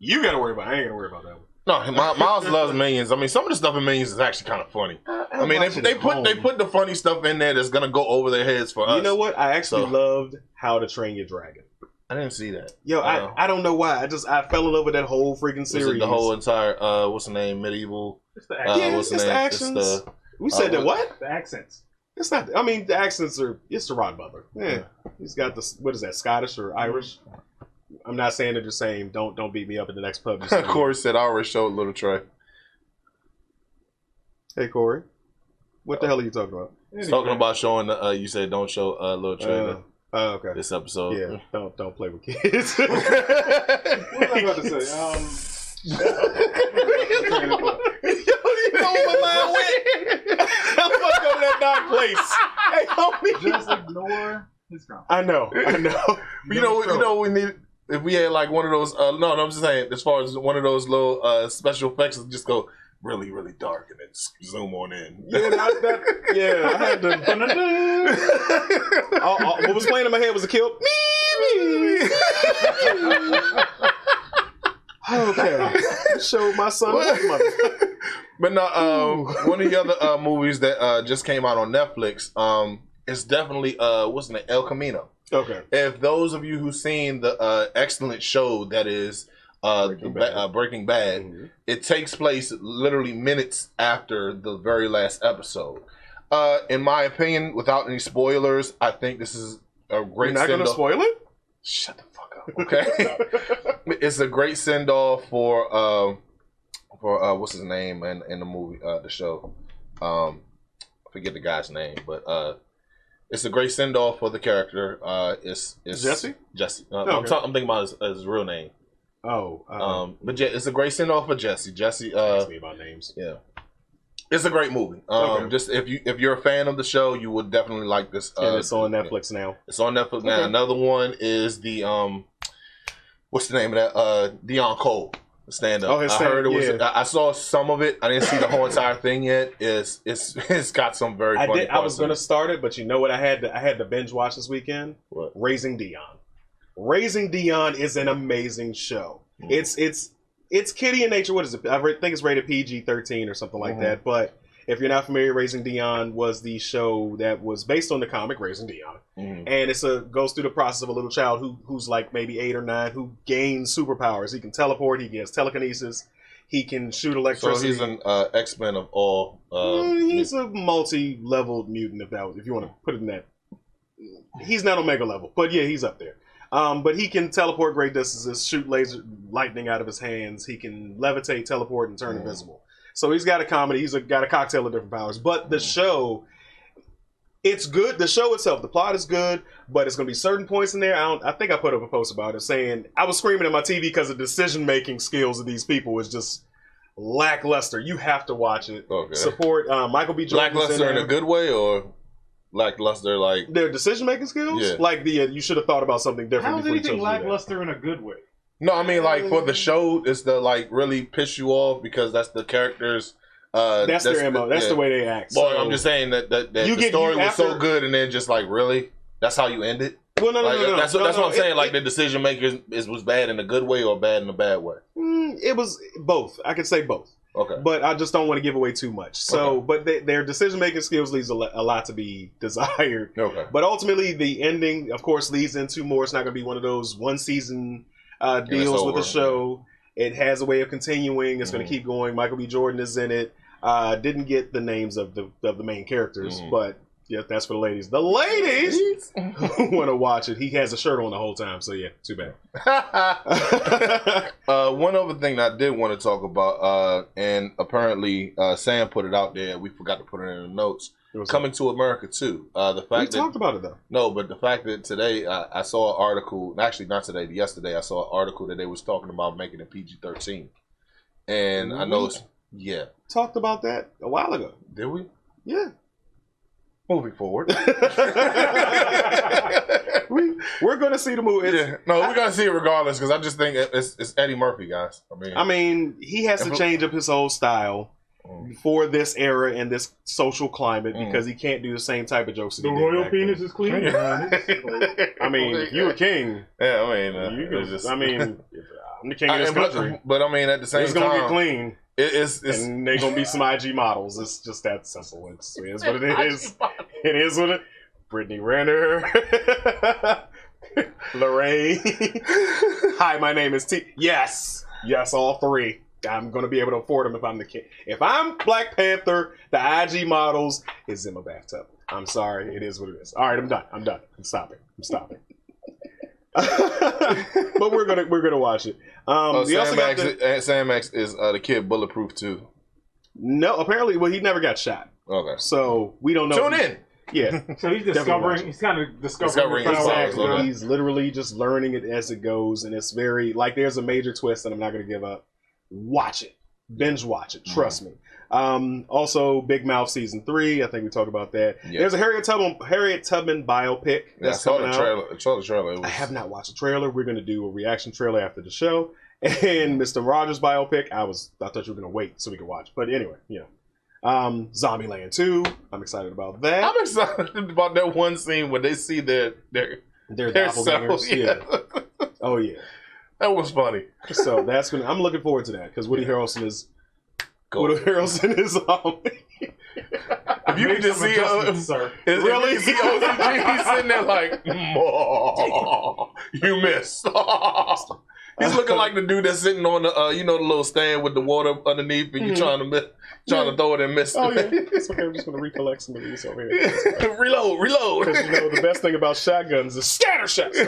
You gotta worry about it. I ain't gonna worry about that one. No, Miles loves Minions. I mean, some of the stuff in Minions is actually kind of funny. I mean, they put the funny stuff in there that's gonna go over their heads for us. You know what? I actually loved How to Train Your Dragon. I didn't see that. Yo, I don't know why. I fell in love with that whole freaking series. The whole entire what's the name? Medieval. It's the accents. It's the accents. We said that what? The accents. It's not. I mean, the accents are. It's the Rod Butler. Yeah, he's got the. What is that? Scottish or Irish? I'm not saying they're the same. Don't beat me up in the next pub. Corey said, "I already showed Little Trey." Hey Corey, what the hell are you talking about? He's talking about showing. You said don't show Little Trey. Okay. This episode. Yeah. Don't play with kids. What was I about to say? You know where my mind went. I'm gonna go to that dark place. Hey, homie. Just ignore his comment. I know. You know, we need if we had like one of those. No, I'm just saying as far as one of those little special effects, just go really, really dark and then zoom on in. Yeah, I had to. What was playing in my head was a kill. Okay, showed my son. But no, one of the other movies that just came out on Netflix. It's definitely what's the name? El Camino. Okay. If those of you who've seen the excellent show that is Breaking Bad, it takes place literally minutes after the very last episode. In my opinion, without any spoilers, I think this is a great. You're not going to spoil it? Shut the fuck up, okay? It's a great send off for what's his name in the movie, the show. I forget the guy's name, but it's a great send off for the character. It's Jesse. Jesse. Okay. I'm thinking about his real name. Oh. But it's a great send off for Jesse. Jesse. Ask me about names. Yeah. It's a great movie. Okay. Just if you're a fan of the show, you would definitely like this. And it's on Netflix now. It's on Netflix now. Another one is the what's the name of that? Dion Cole stand up. Oh, I heard it was. I saw some of it. I didn't see the whole entire thing yet. It's got some very funny. I was gonna start it, but you know what? I had to binge watch this weekend. What? Raising Dion. Raising Dion is an amazing show. It's kiddie in nature. What is it? I think it's rated PG-13 or something like that. But if you're not familiar, Raising Dion was the show that was based on the comic Raising Dion, and goes through the process of a little child who's like maybe 8 or 9 who gains superpowers. He can teleport. He gets telekinesis. He can shoot electricity. So he's an X-Men of all. He's a multi-leveled mutant. If you want to put it in that, he's not Omega level, but yeah, he's up there. But he can teleport great distances, shoot laser lightning out of his hands. He can levitate, teleport, and turn invisible. So he's got a comedy. He's got a cocktail of different powers. But the show, it's good. The show itself, the plot is good, but it's going to be certain points in there. I think I put up a post about it saying I was screaming at my TV because the decision-making skills of these people is just lackluster. You have to watch it. Okay. Support Michael B. Jordan. Lackluster in a good way or lackluster like their decision-making skills? Yeah. Like you should have thought about something different. How is anything lackluster in a good way? No, I mean like for the show, it's to like really piss you off because that's the characters. That's their MO. That's the way they act. Boy, so I'm just saying that the story was so good, and then just like really, that's how you end it. Well, no. That's what I'm saying. Like the decision making was bad in a good way or bad in a bad way. It was both. I could say both. Okay. But I just don't want to give away too much. So, but their decision making skills leaves a lot to be desired. Okay. But ultimately, the ending, of course, leads into more. It's not going to be one of those one season deals with the show. It has a way of continuing. It's going to keep going. Michael B. Jordan is in it. Didn't get the names of the main characters, but yeah, that's for the ladies. The ladies who want to watch it. He has a shirt on the whole time, so yeah, too bad. One other thing that I did want to talk about, and apparently Sam put it out there. We forgot to put it in the notes. Coming to America 2. The fact we talked about it though. No, but the fact that today I saw an article. Actually, not today. Yesterday, I saw an article that they was talking about making it PG-13, and I know it's talked about that a while ago. Did we? Yeah. Moving forward. We're going to see the movie. Yeah. No, we're going to see it regardless because I just think it's Eddie Murphy, guys. I mean, he has to change up his whole style for this era and this social climate because he can't do the same type of jokes. The royal penis is clean. I mean, if you a king. Yeah, I mean, I'm the king of this country. But I mean, at the same time, it's going to get clean. It's and they're gonna be some IG models. It's just that simple. It is what it is. It is what it. Brittany Renner, Lorraine. Hi, my name is T. Yes, all three. I'm gonna be able to afford them if I'm the king. If I'm Black Panther, the IG models is in my bathtub. I'm sorry. It is what it is. All right, I'm done. I'm stopping. But we're gonna watch it. Sam X is the kid Bulletproof too. No, apparently, he never got shot. Okay, so we don't know. Tune in. Yeah, so he's discovering. He's kind of discovering. Exactly. Okay. He's literally just learning it as it goes, and it's very there's a major twist, and I'm not gonna give up. Watch it, binge watch it. Trust me. Also, Big Mouth season 3. I think we talked about that. Yeah. There's a Harriet Tubman biopic that's coming out. I saw the trailer. I have not watched the trailer. We're going to do a reaction trailer after the show. And Mr. Rogers biopic. I thought you were going to wait so we could watch. But anyway, Zombieland 2. I'm excited about that. I'm excited about that one scene where they see their doppelgangers. Yeah. Oh yeah. That was funny. So I'm looking forward to that because Woody Harrelson is. If you can just see sir. Really? He's sitting there like, you missed. He's looking like the dude that's sitting on the the little stand with the water underneath and you're trying to throw it and miss. Oh yeah. It's okay, I'm just gonna recollect some of these over here. Reload. Because the best thing about shotguns is scatter shots.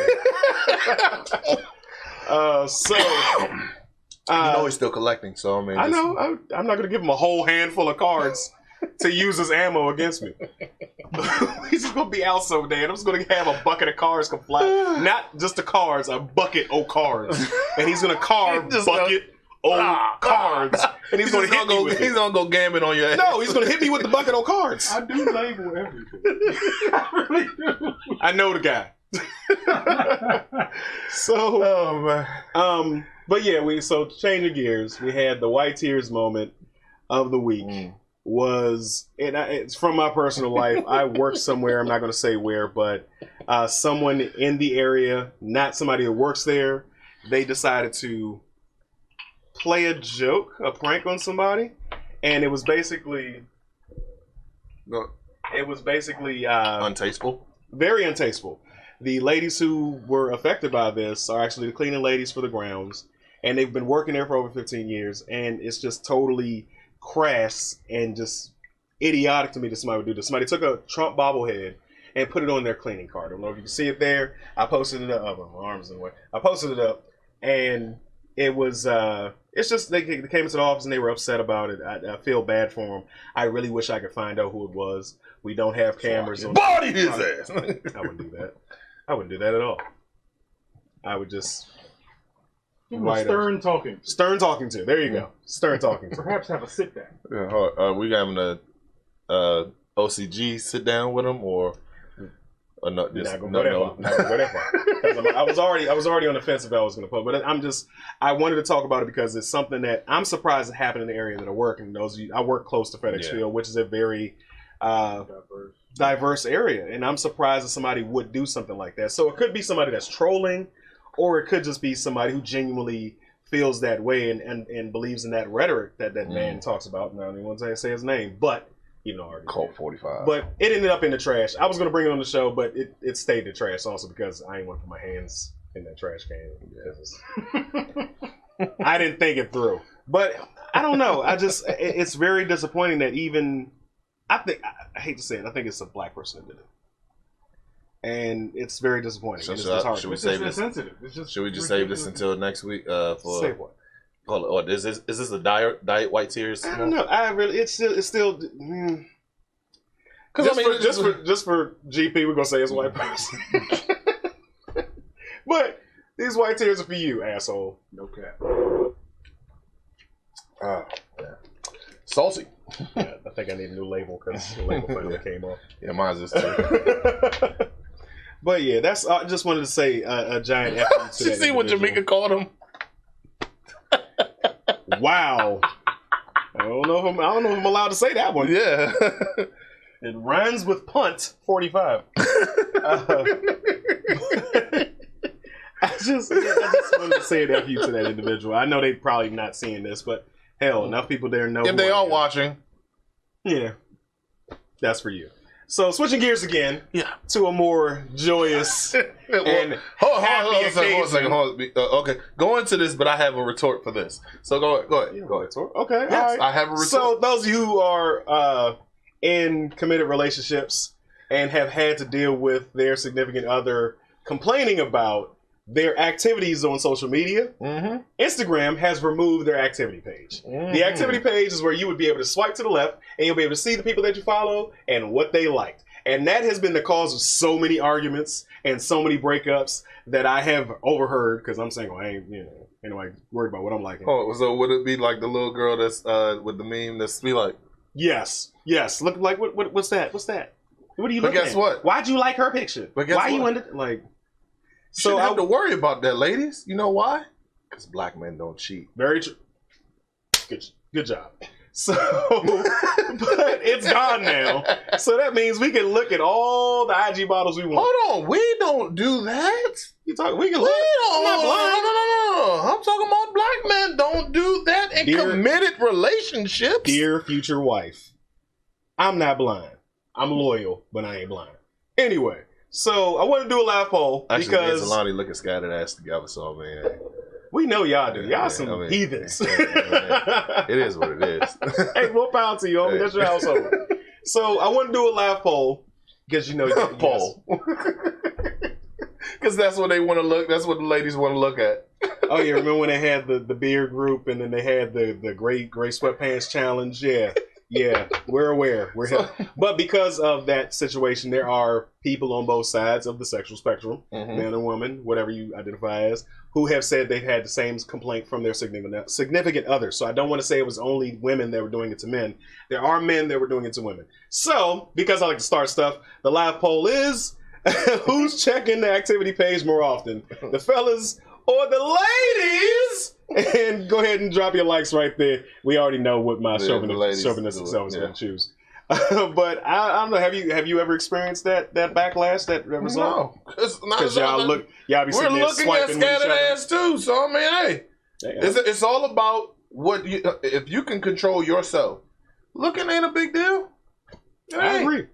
He's still collecting, so I mean... I know. I'm not going to give him a whole handful of cards to use as ammo against me. He's just going to be out someday, and I'm just going to have a bucket of cards come fly. Not just the cards, a bucket of cards. And he's going to carve bucket of cards. And he's going to hit me with it. He's going to go gambit on your ass. No, he's going to hit me with the bucket of cards. I do label everything. I really do. I know the guy. But yeah, so changing gears, we had the white tears moment of the week. It's from my personal life. I work somewhere, I'm not going to say where, but someone in the area, not somebody who works there, they decided to play a joke, a prank on somebody, and it was basically untasteful. Very untasteful. The ladies who were affected by this are actually the cleaning ladies for the grounds. And they've been working there for over 15 years. And it's just totally crass and just idiotic to me that somebody would do this. Somebody took a Trump bobblehead and put it on their cleaning card. I don't know if you can see it there. I posted it up. Oh, my arm's in the way. I posted it up. And it was, it's just, they came into the office and they were upset about it. I feel bad for them. I really wish I could find out who it was. We don't have cameras on. Body his ass! I wouldn't do that. I wouldn't do that at all. I would just... Stern talking to. There you go. Stern talking to. Perhaps have a sit down. Yeah, we having a OCG sit down with him or not? Not gonna go that far. Because I was already on the fence if I was going to put. But I wanted to talk about it because it's something that I'm surprised it happened in the area that I work in. I work close to FedEx Field, which is a very diverse area, and I'm surprised that somebody would do something like that. So it could be somebody that's trolling. Or it could just be somebody who genuinely feels that way and believes in that rhetoric that man talks about. Now, I don't even want to say his name, but even though Colt 45. But it ended up in the trash. I was going to bring it on the show, but it stayed in the trash also because I didn't want to put my hands in that trash can. I didn't think it through. But I don't know. It's very disappointing that I hate to say it, I think it's a black person that did it. And it's very disappointing. Should we save this? Should we just save this until next week? Save what? Or is this a diet white tears? I don't know. It's still. Just for GP, we're gonna say it's a white person. But these white tears are for you, asshole. No cap. Yeah. Salty. Yeah, think I need a new label because the label finally came off. Yeah, mine's just too. But yeah, that's. I just wanted to say a giant F you to You that see what individual. Jamaica called him? Wow. I don't know if I'm allowed to say that one. Yeah. It rhymes with punt 45. I just wanted to say an F you to that individual. I know they're probably not seeing this, but hell, enough people there know. If they are watching. Yeah. That's for you. So switching gears again to a more joyous and happy occasion. Okay, go into this, but I have a retort for this. So go ahead. Okay, yes, all right. I have a retort. So those of you who are in committed relationships and have had to deal with their significant other complaining about their activities on social media, Instagram has removed their activity page. The activity page is where you would be able to swipe to the left and you'll be able to see the people that you follow and what they liked. And that has been the cause of so many arguments and so many breakups that I have overheard because I'm single. I ain't, anyway, worried about what I'm liking. Oh, so would it be like the little girl that's with the meme that's be like? Yes. Look like what's that? What's that? What are you looking at? But guess what? Why'd you like her picture? But guess why what? you under like? So you don't have to worry about that, ladies. You know why? Because black men don't cheat. Very true. Good job. So, but it's gone now. So that means we can look at all the IG models we want. Hold on, we don't do that. You talking? We can look. I'm not blind. No. I'm talking about black men don't do that in committed relationships. Dear future wife, I'm not blind. I'm loyal, but I ain't blind. Anyway. So I want to do a live poll because Alani looking scattered ass together. So man, we know y'all do. Y'all some heathens. It is what it is. Hey, more power to you, homie. That's your household. So I want to do a live poll because poll. Because that's what they want to look. That's what the ladies want to look at. Oh yeah, remember when they had the beer group and then they had the gray sweatpants challenge? Yeah, we're aware. But because of that situation, there are people on both sides of the sexual spectrum, man or woman, whatever you identify as, who have said they've had the same complaint from their significant others. So I don't want to say it was only women that were doing it to men. There are men that were doing it to women. So, because I like to start stuff, the live poll is, who's checking the activity page more often? The fellas or the ladies? And go ahead and drop your likes right there. We already know what my chauvinist self is going to choose. But I don't know. Have you ever experienced that backlash, that result? No, because y'all be sitting there looking at scattered ass too. So I mean, hey, it's all about if you can control yourself. Looking ain't a big deal. I agree.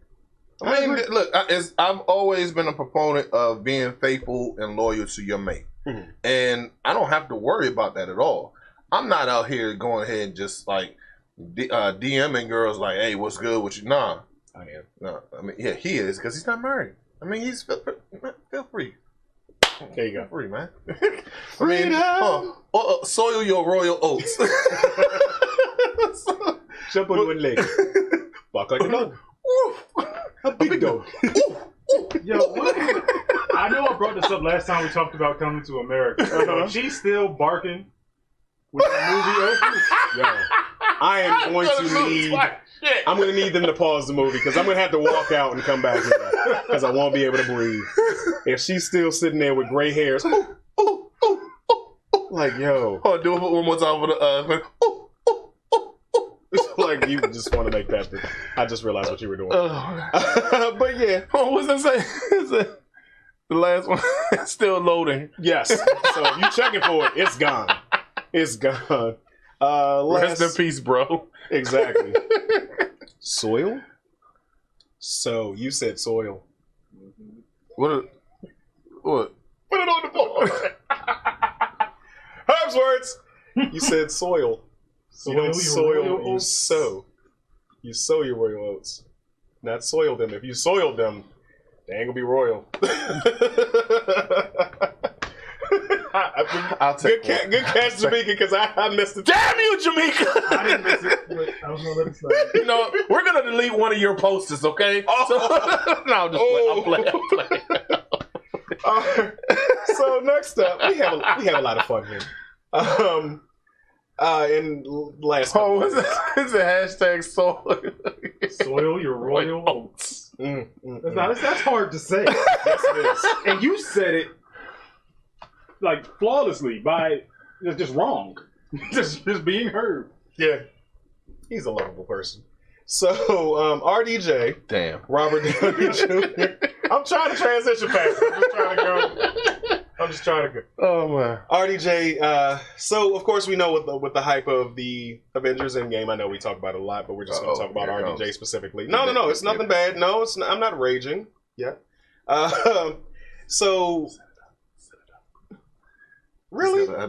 I mean, look, I've always been a proponent of being faithful and loyal to your mate. And I don't have to worry about that at all. I'm not out here going ahead and just like DMing girls like, hey, what's good with you? Nah. I am. No, I mean, yeah, he is because he's not married. I mean, he's feel free. There you go. Feel free, man. I mean, soil your royal oats. Jump on one leg. Walk like a dog. A big dog. Yo, I know I brought this up last time we talked about Coming to America. She's still barking with the movie open. Yo, I am going to need them to pause the movie because I'm going to have to walk out and come back here because I won't be able to breathe. If she's still sitting there with gray hairs, like, yo. Oh, do it one more time for the It's like you just want to make that. I just realized what you were doing. But yeah. What was I saying? The last one still loading. Yes. So if you checking for it, it's gone. It's gone. Rest in peace, bro. Exactly. Soil? So you said soil. What? Put it on the board. Herb's words. You said soil. You don't soil, you sow. You sow your royal oats. Not soil them. If you soiled them, they ain't gonna be royal. I'll take good catch, Jamaica, because I missed it. Damn you, Jamaica! I didn't miss it, but I was gonna let it slide. You know, we're gonna delete one of your posters, okay? Oh. So, no, I'm just playing. So next up, we have a lot of fun here. in last. Oh, what's it? It's a hashtag Soil your royal oats. That's hard to say. Yes, it is. And you said it like flawlessly by just wrong, just being heard. Yeah, he's a lovable person. So RDJ, damn, Robert Downey Jr. I'm trying to transition fast. I'm just trying to go. Oh man, RDJ. So of course we know with the hype of the Avengers Endgame. I know we talk about it a lot, but we're just going to talk about RDJ specifically. No. It's nothing bad. No, it's not, I'm not raging yet. So. Really? I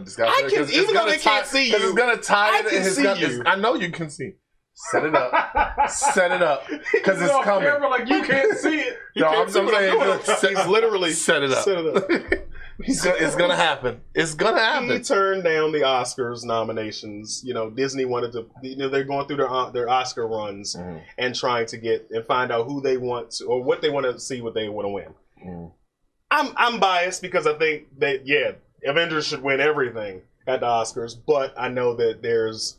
can, even though they can't see you. It's gonna tie it. I can see you. I know you can see. Set it up. Set it up. Because it's coming. Camera like you can't see it. No, I'm saying he's literally set it up. Set it up. It's gonna happen. It's gonna happen. He turned down the Oscars nominations. You know, Disney wanted to. You know, they're going through their Oscar runs and trying to get and find out who they want to, or what they want to see, what they want to win. I'm biased because I think that Avengers should win everything at the Oscars, but I know that there's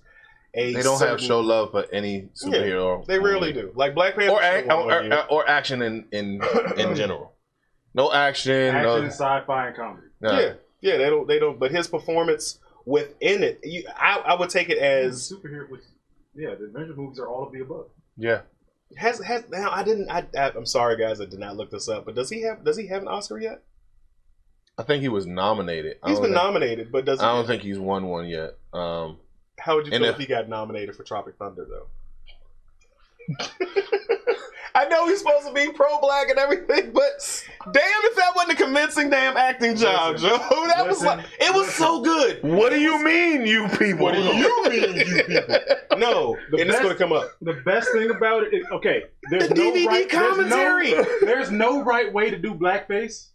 they don't have show love for any superhero. They really do. Like Black Panther or action in general. No action, sci-fi, and comedy. No. Yeah. They don't. But his performance within it, I would take it as superhero. The Avengers movies are all of the above. Yeah. Now I'm sorry guys, I did not look this up. But does he have an Oscar yet? I think he was nominated. He's been nominated, but I don't think he's won one yet. How would you feel if he got nominated for Tropic Thunder, though? I know he's supposed to be pro-black and everything, but damn if that wasn't a convincing damn acting job, Joe. That was like, it was so good. What do you mean, you people? What do you mean, you people? No, and it's going to come up. The best thing about it is, okay, there's the DVD right, commentary. There's no right way to do blackface.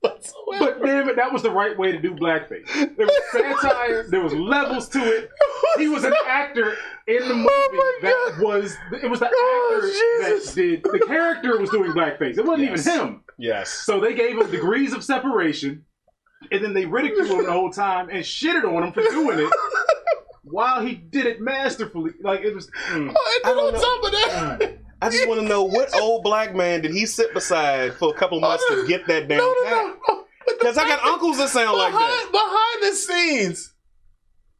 But damn it, that was the right way to do blackface. There was satire, there was levels to it. He was an actor in the movie it was the actor that did the character was doing blackface. It wasn't even him. Yes. So they gave him degrees of separation, and then they ridiculed him the whole time and shitted on him for doing it while he did it masterfully. Like it was. I don't know. I just want to know what old black man did he sit beside for a couple of months to get that damn hat? Because I got uncles that sound like that. Behind the scenes.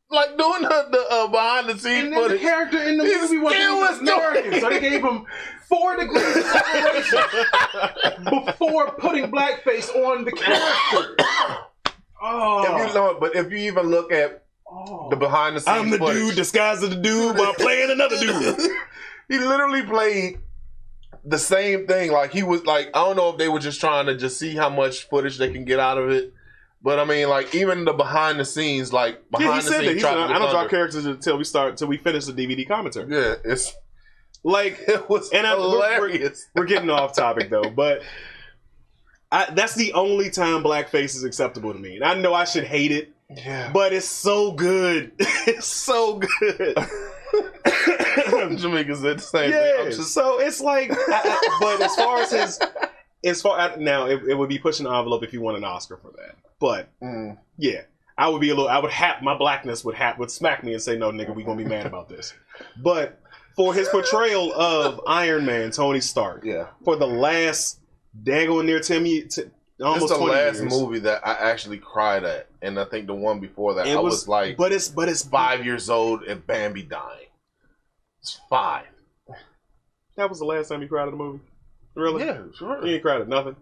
Like doing the behind the scenes and then the character in the movie was American. So they gave him 4 degrees of separation before putting blackface on the character. But if you even look at the behind the scenes I'm the dude disguised as the dude while playing another dude. He literally played the same thing. Like he was like, I don't know if they were just trying to just see how much footage they can get out of it. But I mean, like even the behind the scenes, like behind the scenes. I don't draw characters until we finish the DVD commentary. Yeah, it's like it was hilarious. We're getting off topic though, but that's the only time blackface is acceptable to me. And I know I should hate it, but it's so good. It's so good. Jamaica said the same thing. So it's like, but as far as now, it would be pushing the envelope if you won an Oscar for that. But I would be my blackness would smack me and say, no, nigga, we gonna be mad about this. But for his portrayal of Iron Man, Tony Stark, for the last daggone near almost 20 years. It's the last movie that I actually cried at, and I think the one before that I was like, but it's 5 years old and Bambi dying. It's 5. That was the last time you cried at a movie? Really? Yeah, sure. You ain't cried at nothing?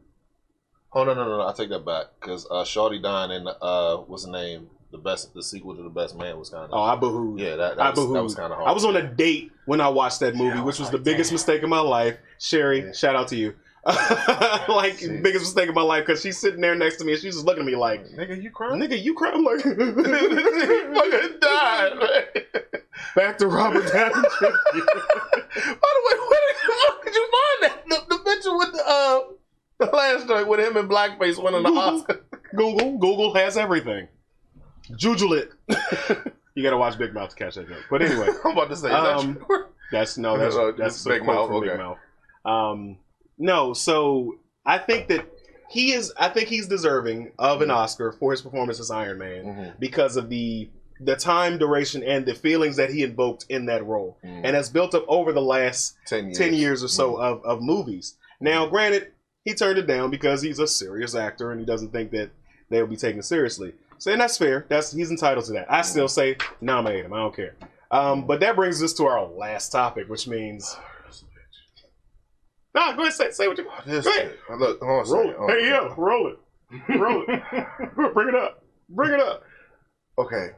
Oh, no. I take that back. Because Shorty dying in, what's the name? The sequel to The Best Man was kind of... Oh, I boohooed. Yeah, that was kind of hard. I was on a date when I watched that movie, which was the biggest mistake of my life. Sherry, shout out to you. Biggest mistake of my life, because she's sitting there next to me and she's just looking at me like, nigga, you crying? Nigga, you crying? I'm like, he fucking died, man. Back to Robert Downey Jr. By the way, where did you find that? The picture with the last night with him in blackface winning the Oscar. Google has everything. Jujule it. You gotta watch Big Mouth to catch that joke. But anyway, I'm about to say that's Big Mouth. From Big Mouth. No, so I think that he's deserving of an Oscar for his performance as Iron Man because of the the time duration and the feelings that he invoked in that role, and has built up over the last 10 years or so of movies. Now, granted, he turned it down because he's a serious actor and he doesn't think that they'll be taken seriously. So, and that's fair. He's entitled to that. I still say nominate him. I don't care. But that brings us to our last topic, which means. Nah, go ahead, say what you want. Go ahead. Look, roll it. Hey, yo, roll it. Roll it. Bring it up. Bring it up. Okay.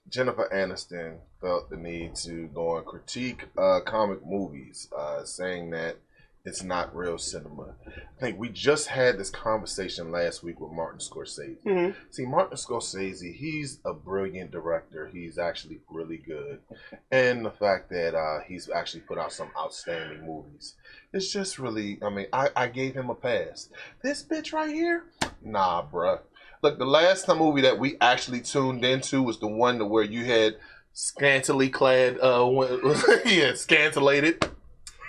Jennifer Aniston felt the need to go and critique comic movies, saying that it's not real cinema. I think we just had this conversation last week with Martin Scorsese. Mm-hmm. See, Martin Scorsese, he's a brilliant director. He's actually really good. And the fact that he's actually put out some outstanding movies. It's just really, I mean, I gave him a pass. This bitch right here? Nah, bruh. Look, the last time movie that we actually tuned into was the one where you had scantily clad, scantilated.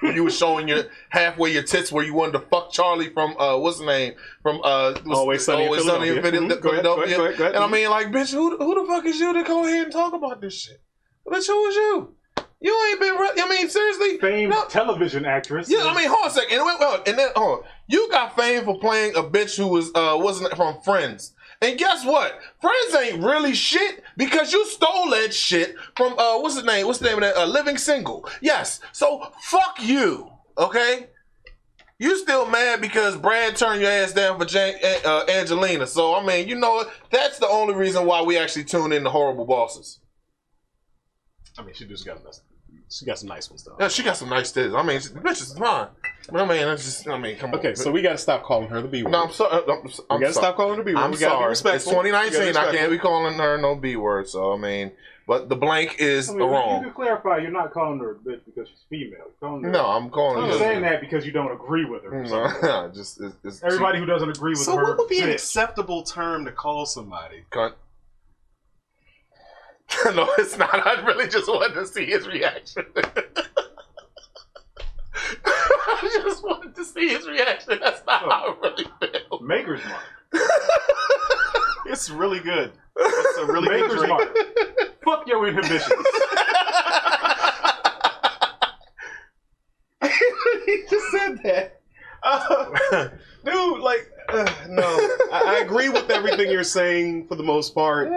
You were showing your halfway your tits where you wanted to fuck Charlie from what's the name from Always Sunny in Philadelphia. Philadelphia. Go ahead. And I mean, like, bitch, who the fuck is you to go ahead and talk about this shit? Bitch, who is you? You ain't been. I mean, seriously, famed television actress. Yeah, I mean, hold on a second. And then you got fame for playing a bitch who was wasn't from Friends. And guess what? Friends ain't really shit because you stole that shit from what's his name? What's the name of that? Living Single. Yes. So fuck you. Okay. You still mad because Brad turned your ass down for Angelina. So I mean, you know what? That's the only reason why we actually tune in to Horrible Bosses. I mean, she got some nice ones though. Yeah, she got some nice titties. I mean, the bitch is fine. I mean, come on. Okay, so we got to stop calling her the B word. No, I'm sorry. We got to stop calling her the B word. I'm sorry. It's 2019. I can't be calling her no B word. So I mean, but the blank is wrong. You can clarify. You're not calling her a bitch because she's female. I'm calling her. I'm saying that because you don't agree with her. No, it's everybody who doesn't agree with her. So what would be an acceptable term to call somebody? Cunt. No, it's not. I really just wanted to see his reaction. I just wanted to see his reaction. That's not how I really feel. Maker's Mark. It's really good. It's a really good drink. Mark. Fuck your inhibitions. He just said that. Dude, like, no. I agree with everything you're saying for the most part.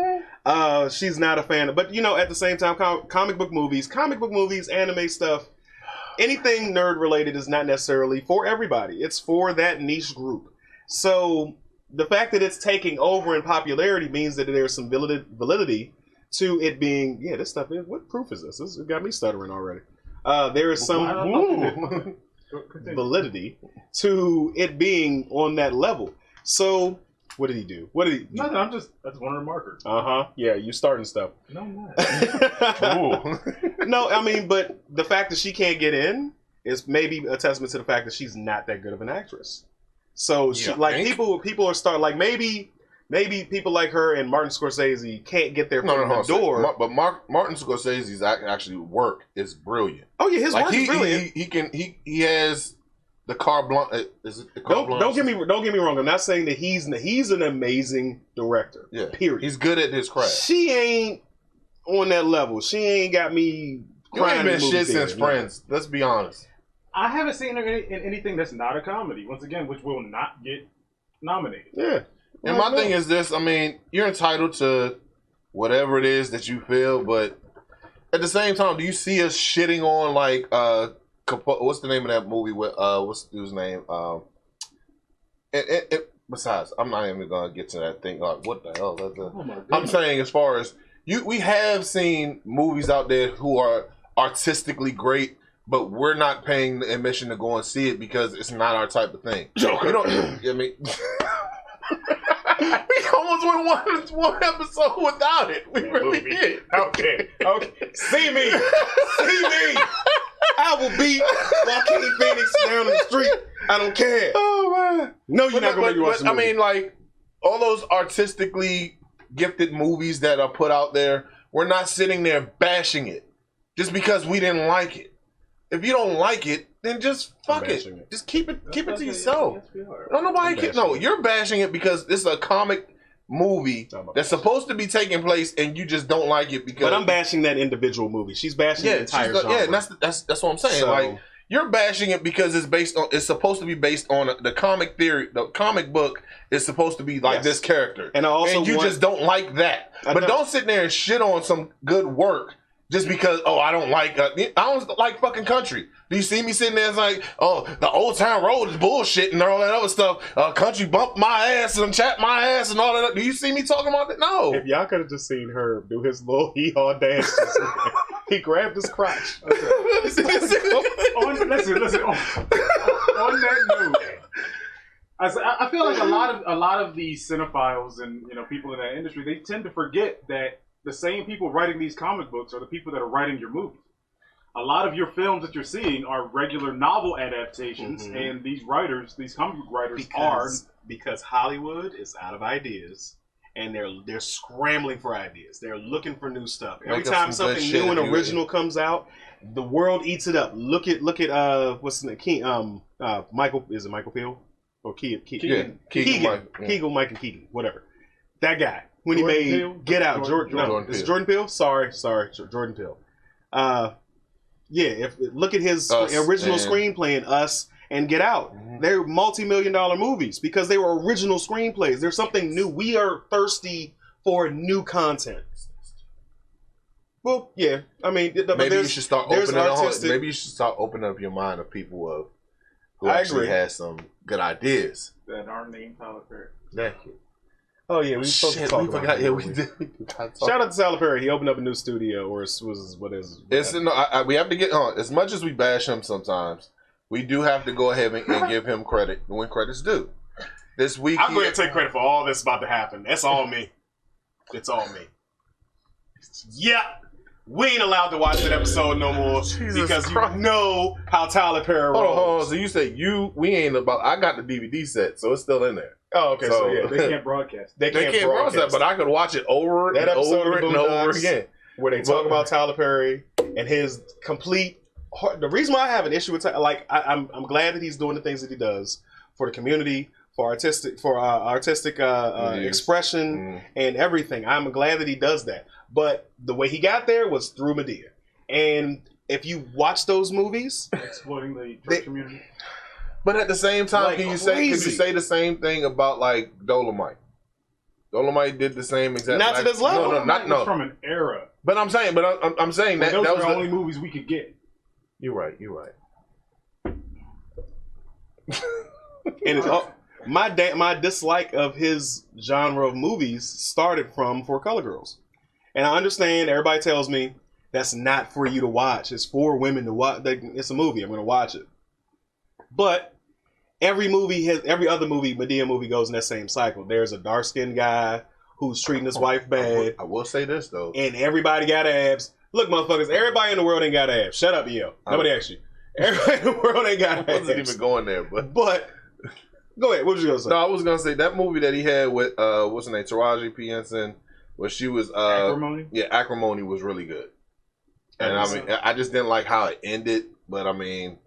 She's not a fan of, but you know, at the same time, comic book movies, anime stuff, anything nerd related is not necessarily for everybody. It's for that niche group. So the fact that it's taking over in popularity means that there's some validity to it being, this stuff is, what proof is this? It got me stuttering already. There is some validity to it being on that level. So what did he do? Nothing, that's one of the markers. Yeah, you starting stuff. No, I'm not. No, I mean, but the fact that she can't get in is maybe a testament to the fact that she's not that good of an actress. So she, people are starting, like, maybe people like her and Martin Scorsese can't get their foot in the door. But Martin Scorsese's actually work is brilliant. Oh yeah, his work is brilliant. He has the carte blanche. Is it the carte blanche? Don't get me wrong. I'm not saying that he's an amazing director. Yeah, period. He's good at his craft. She ain't on that level. She ain't got me crying. You ain't been shit since Friends. Let's be honest. I haven't seen her in anything that's not a comedy. Once again, which will not get nominated. Yeah. And my thing is this. I mean, you're entitled to whatever it is that you feel, but at the same time, do you see us shitting on like what's the name of that movie with what's the dude's name? Besides, I'm not even gonna get to that thing. Like, what the hell? I'm saying, as far as we have seen movies out there who are artistically great, but we're not paying the admission to go and see it because it's not our type of thing. Joker. You don't. I mean, we almost went one episode without it. We really did. Okay. See me. I will beat Joaquin Phoenix down the street. I don't care. Oh man. No, you're not gonna make me watch the movie. I mean, like, all those artistically gifted movies that are put out there, we're not sitting there bashing it just because we didn't like it. If you don't like it, then just fuck it. Just keep it to yourself. No, nobody can. No, you're bashing it because it's a comic movie that's supposed to be taking place and you just don't like it because. But I'm bashing that individual movie. She's bashing the entire genre. Yeah, and that's what I'm saying. So, like you're bashing it because it's supposed to be based on the comic theory. The comic book is supposed to be like this character, and you just don't like that. But don't sit there and shit on some good work. Just because, I don't like fucking country. Do you see me sitting there? It's like, the Old Town Road is bullshit and all that other stuff. Country bumped my ass and chapped my ass and all that. Do you see me talking about that? No. If y'all could have just seen her do his little hee-haw dance, he grabbed his crotch. Listen. On that note, I feel like a lot of these cinephiles and people in that industry, they tend to forget that the same people writing these comic books are the people that are writing your movies. A lot of your films that you're seeing are regular novel adaptations, and these writers, these comic book writers, because Hollywood is out of ideas, and they're scrambling for ideas. They're looking for new stuff. Every time something new and original comes out, the world eats it up. Look at what's the name? Michael, is it Michael Peel or Keegan? Mike and Keegan, whatever. That guy. When Jordan he made Peele? Get Out, Jordan Peele. Sorry, Jordan Peele. Look at his original screenplay in Us and Get Out. They're multi-million-dollar movies because they were original screenplays. There's something new. We are thirsty for new content. Well, yeah, I mean, maybe you should start opening up your mind of people who actually has some good ideas that aren't named Tyler Perry. Exactly. Oh yeah, we supposed to talk about it. Yeah, we did. Shout out to Tyler Perry. He opened up a new studio, or we have to get on. As much as we bash him sometimes, we do have to go ahead and give him credit when credit's due. This week, I'm going to take credit for all this about to happen. That's all me. It's all me. Yeah. We ain't allowed to watch that episode no more because Christ. You know how Tyler Perry rolls. Hold on. So you say we ain't about. I got the DVD set, so it's still in there. Oh, okay. So yeah, they can't broadcast. They can't broadcast, but I could watch it over and over again. Where they talk about Tyler Perry and his complete. The reason why I have an issue with I'm glad that he's doing the things that he does for the community, for artistic expression and everything. I'm glad that he does that. But the way he got there was through Medea. And if you watch those movies, exploiting the church community. But at the same time, could you say the same thing about like Dolomite? Dolomite did the same exact. Not to this level. No. From an era. But I'm saying that those was the only movies we could get. You're right. And my dislike of his genre of movies started from For Color Girls. And I understand everybody tells me that's not for you to watch. It's for women to watch. It's a movie. I'm going to watch it. But every other Medea movie goes in that same cycle. There's a dark-skinned guy who's treating his wife bad. I will say this, though. And everybody got abs. Look, motherfuckers, everybody in the world ain't got abs. Shut up, yo. Nobody asked you. Everybody in the world ain't got abs. I wasn't even going there, but go ahead. What was you going to say? No, I was going to say that movie that he had with, what's her name, Taraji P. Henson. Where she was, Acrimony? Yeah, Acrimony was really good. And I just didn't like how it ended, but I mean,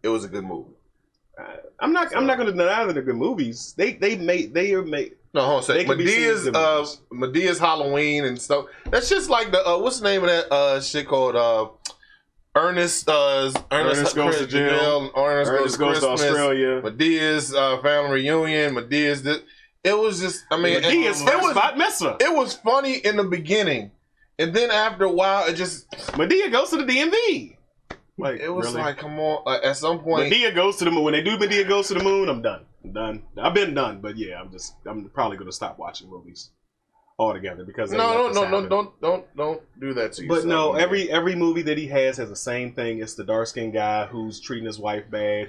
it was a good movie. I'm not going to deny that they're good movies. They are made. No, hold on a second. Medea's Halloween and stuff. That's just like the what's the name of that shit called Ernest Goes to Jail. Ernest Goes to Australia. Medea's Family Reunion. Medea's this. It was just, I mean, it was funny in the beginning, and then after a while, it just Medea goes to the DMV. Like it was really? Like, come on, at some point, Medea goes to the moon. When they do Medea goes to the moon, I'm done. I've been done, but yeah, I'm probably gonna stop watching movies altogether because don't do that to yourself. But no, every movie that he has the same thing. It's the dark skinned guy who's treating his wife bad,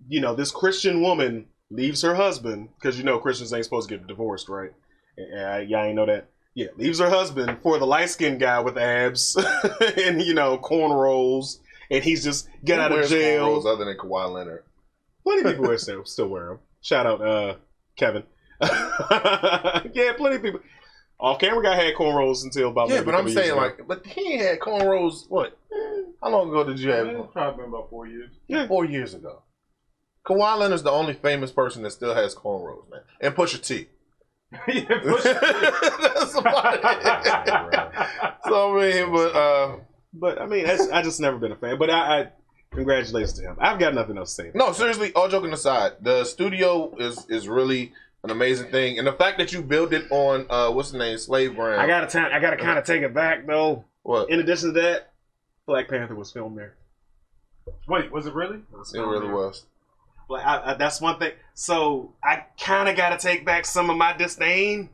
this Christian woman leaves her husband, because Christians ain't supposed to get divorced, right? Y'all ain't know that? Yeah, leaves her husband for the light-skinned guy with abs and, cornrows, and he's just get out of jail. Cornrows other than Kawhi Leonard? Plenty of people still wear them. Shout out Kevin. Yeah, plenty of people. Off-camera guy had cornrows until about but I'm saying, but he ain't had cornrows, what? How long ago did you have them? Probably been about 4 years. Yeah, 4 years ago. Kawhi Leonard's the only famous person that still has cornrows, man. And Pusha T. Yeah, push That's about it. So I mean, but I mean, I just never been a fan. But I congratulations to him. I've got nothing else to say. No, seriously, all joking aside, the studio is really an amazing thing, and the fact that you build it on what's the name, Slave Ground. I gotta kind of take it back though. What? In addition to that, Black Panther was filmed there. Wait, was it really? It really was. Like that's one thing. So I kind of got to take back some of my disdain,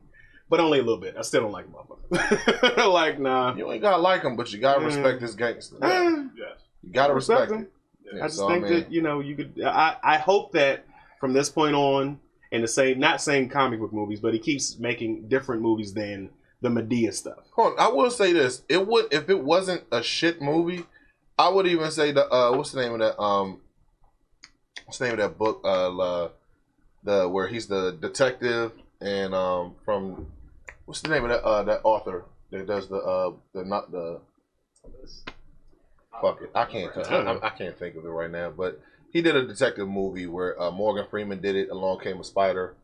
but only a little bit. I still don't like motherfuckers. Like, nah. You ain't gotta like him, but you gotta respect this gangster. Yes. You gotta respect him. I just think that you could. I hope that from this point on, in the same, not saying comic book movies, but he keeps making different movies than the Medea stuff. Hold on, I will say this: it would, if it wasn't a shit movie, I would even say the what's the name of that what's the name of that book? The where he's the detective and from what's the name of that author that does the fuck it, I can't think of it right now, but he did a detective movie where Morgan Freeman did it. Along Came a Spider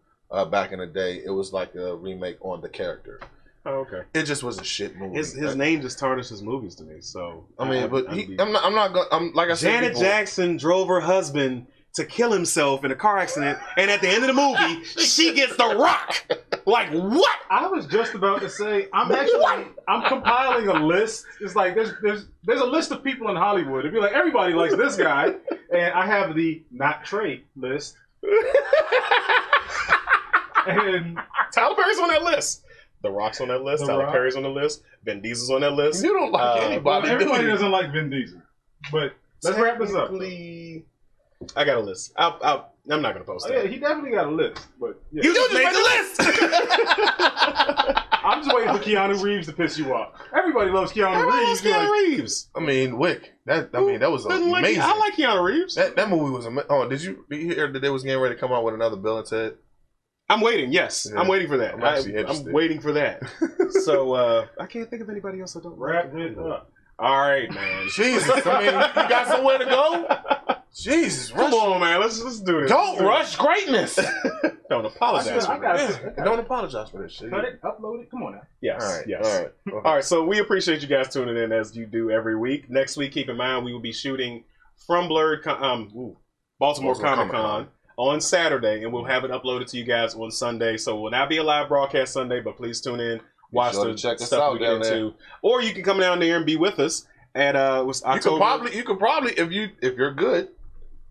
back in the day. It was like a remake on the character. Oh, okay. It just was a shit movie. His name just tarnishes movies to me. So I mean, I'm not gonna. Like I said, Janet Jackson drove her husband to kill himself in a car accident, and at the end of the movie, she gets the rock. Like what? I was just about to say I'm compiling a list. It's like there's a list of people in Hollywood. It'd be like everybody likes this guy, and I have the not Trey list. And Tyler Perry's on that list. The Rock's on that list. Tyler Perry's on the list. Vin Diesel's on that list. You don't like anybody. Everybody doesn't like Vin Diesel. But let's wrap this up. I got a list. I'm not gonna post it. Yeah, he definitely got a list. But yeah. You just made the list. I'm just waiting for Keanu Reeves to piss you off. Everybody loves Keanu Reeves. Reeves. I mean, Wick. That was amazing. I like Keanu Reeves. That movie was amazing. Oh, did you hear that they was getting ready to come out with another Bill and Ted? I'm waiting. Yes, yeah. I'm waiting for that. I'm waiting for that. So I can't think of anybody else I don't wrap it up. All right, man. Jesus, I mean, you got somewhere to go? Jesus, come on, man. Let's do this. Don't rush greatness. Don't apologize for that. Don't apologize for this shit. Cut it, upload it. Come on now. Yes. All right. Yes. All right. So we appreciate you guys tuning in as you do every week. Next week, keep in mind we will be shooting from Baltimore Comic Con on Saturday, and we'll have it uploaded to you guys on Sunday. So it will not be a live broadcast Sunday, but please tune in, watch the stuff we get into, or you can come down there and be with us at October. You could probably if you're good,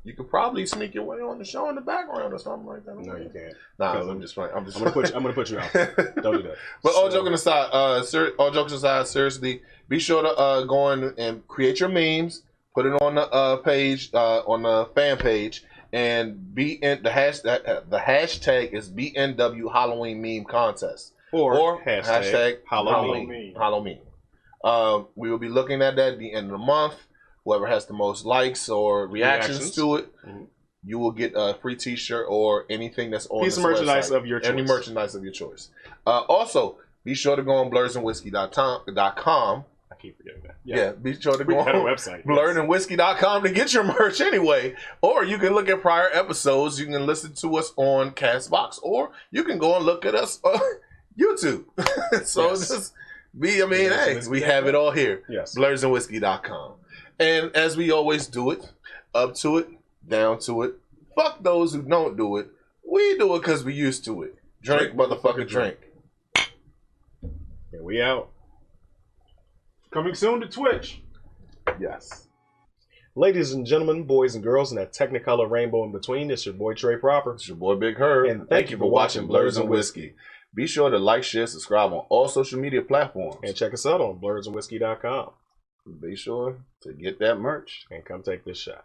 you could probably sneak your way on the show in the background or something like that. No, you can't. Nah, I'm just playing. I'm gonna put you out. Don't do that. But all joking aside, seriously, be sure to go on and create your memes, put it on the page, on the fan page. And the hashtag is BNW Halloween Meme Contest or hashtag Halloween. We will be looking at that at the end of the month. Whoever has the most likes or reactions to it, you will get a free T-shirt or anything that's on piece of merchandise of your choice. Any merchandise of your choice. Also, be sure to go on blerdsandwhiskey.com. I keep forgetting that. Yeah, be sure to go on website. blerdsandwhiskey.com to get your merch anyway. Or you can look at prior episodes. You can listen to us on Castbox, or you can go and look at us on YouTube. So just we have it all here. Yes. Blerdsandwhiskey.com. And as we always do it, up to it, down to it. Fuck those who don't do it. We do it because we used to it. Drink, motherfucker, drink. And we out. Coming soon to Twitch. Yes. Ladies and gentlemen, boys and girls, and that Technicolor rainbow in between, it's your boy Trey Proper. It's your boy Big Herb. And thank you for watching Blerds and Whiskey. Be sure to like, share, subscribe on all social media platforms. And check us out on blerdsandwhiskey.com. Be sure to get that merch. And come take this shot.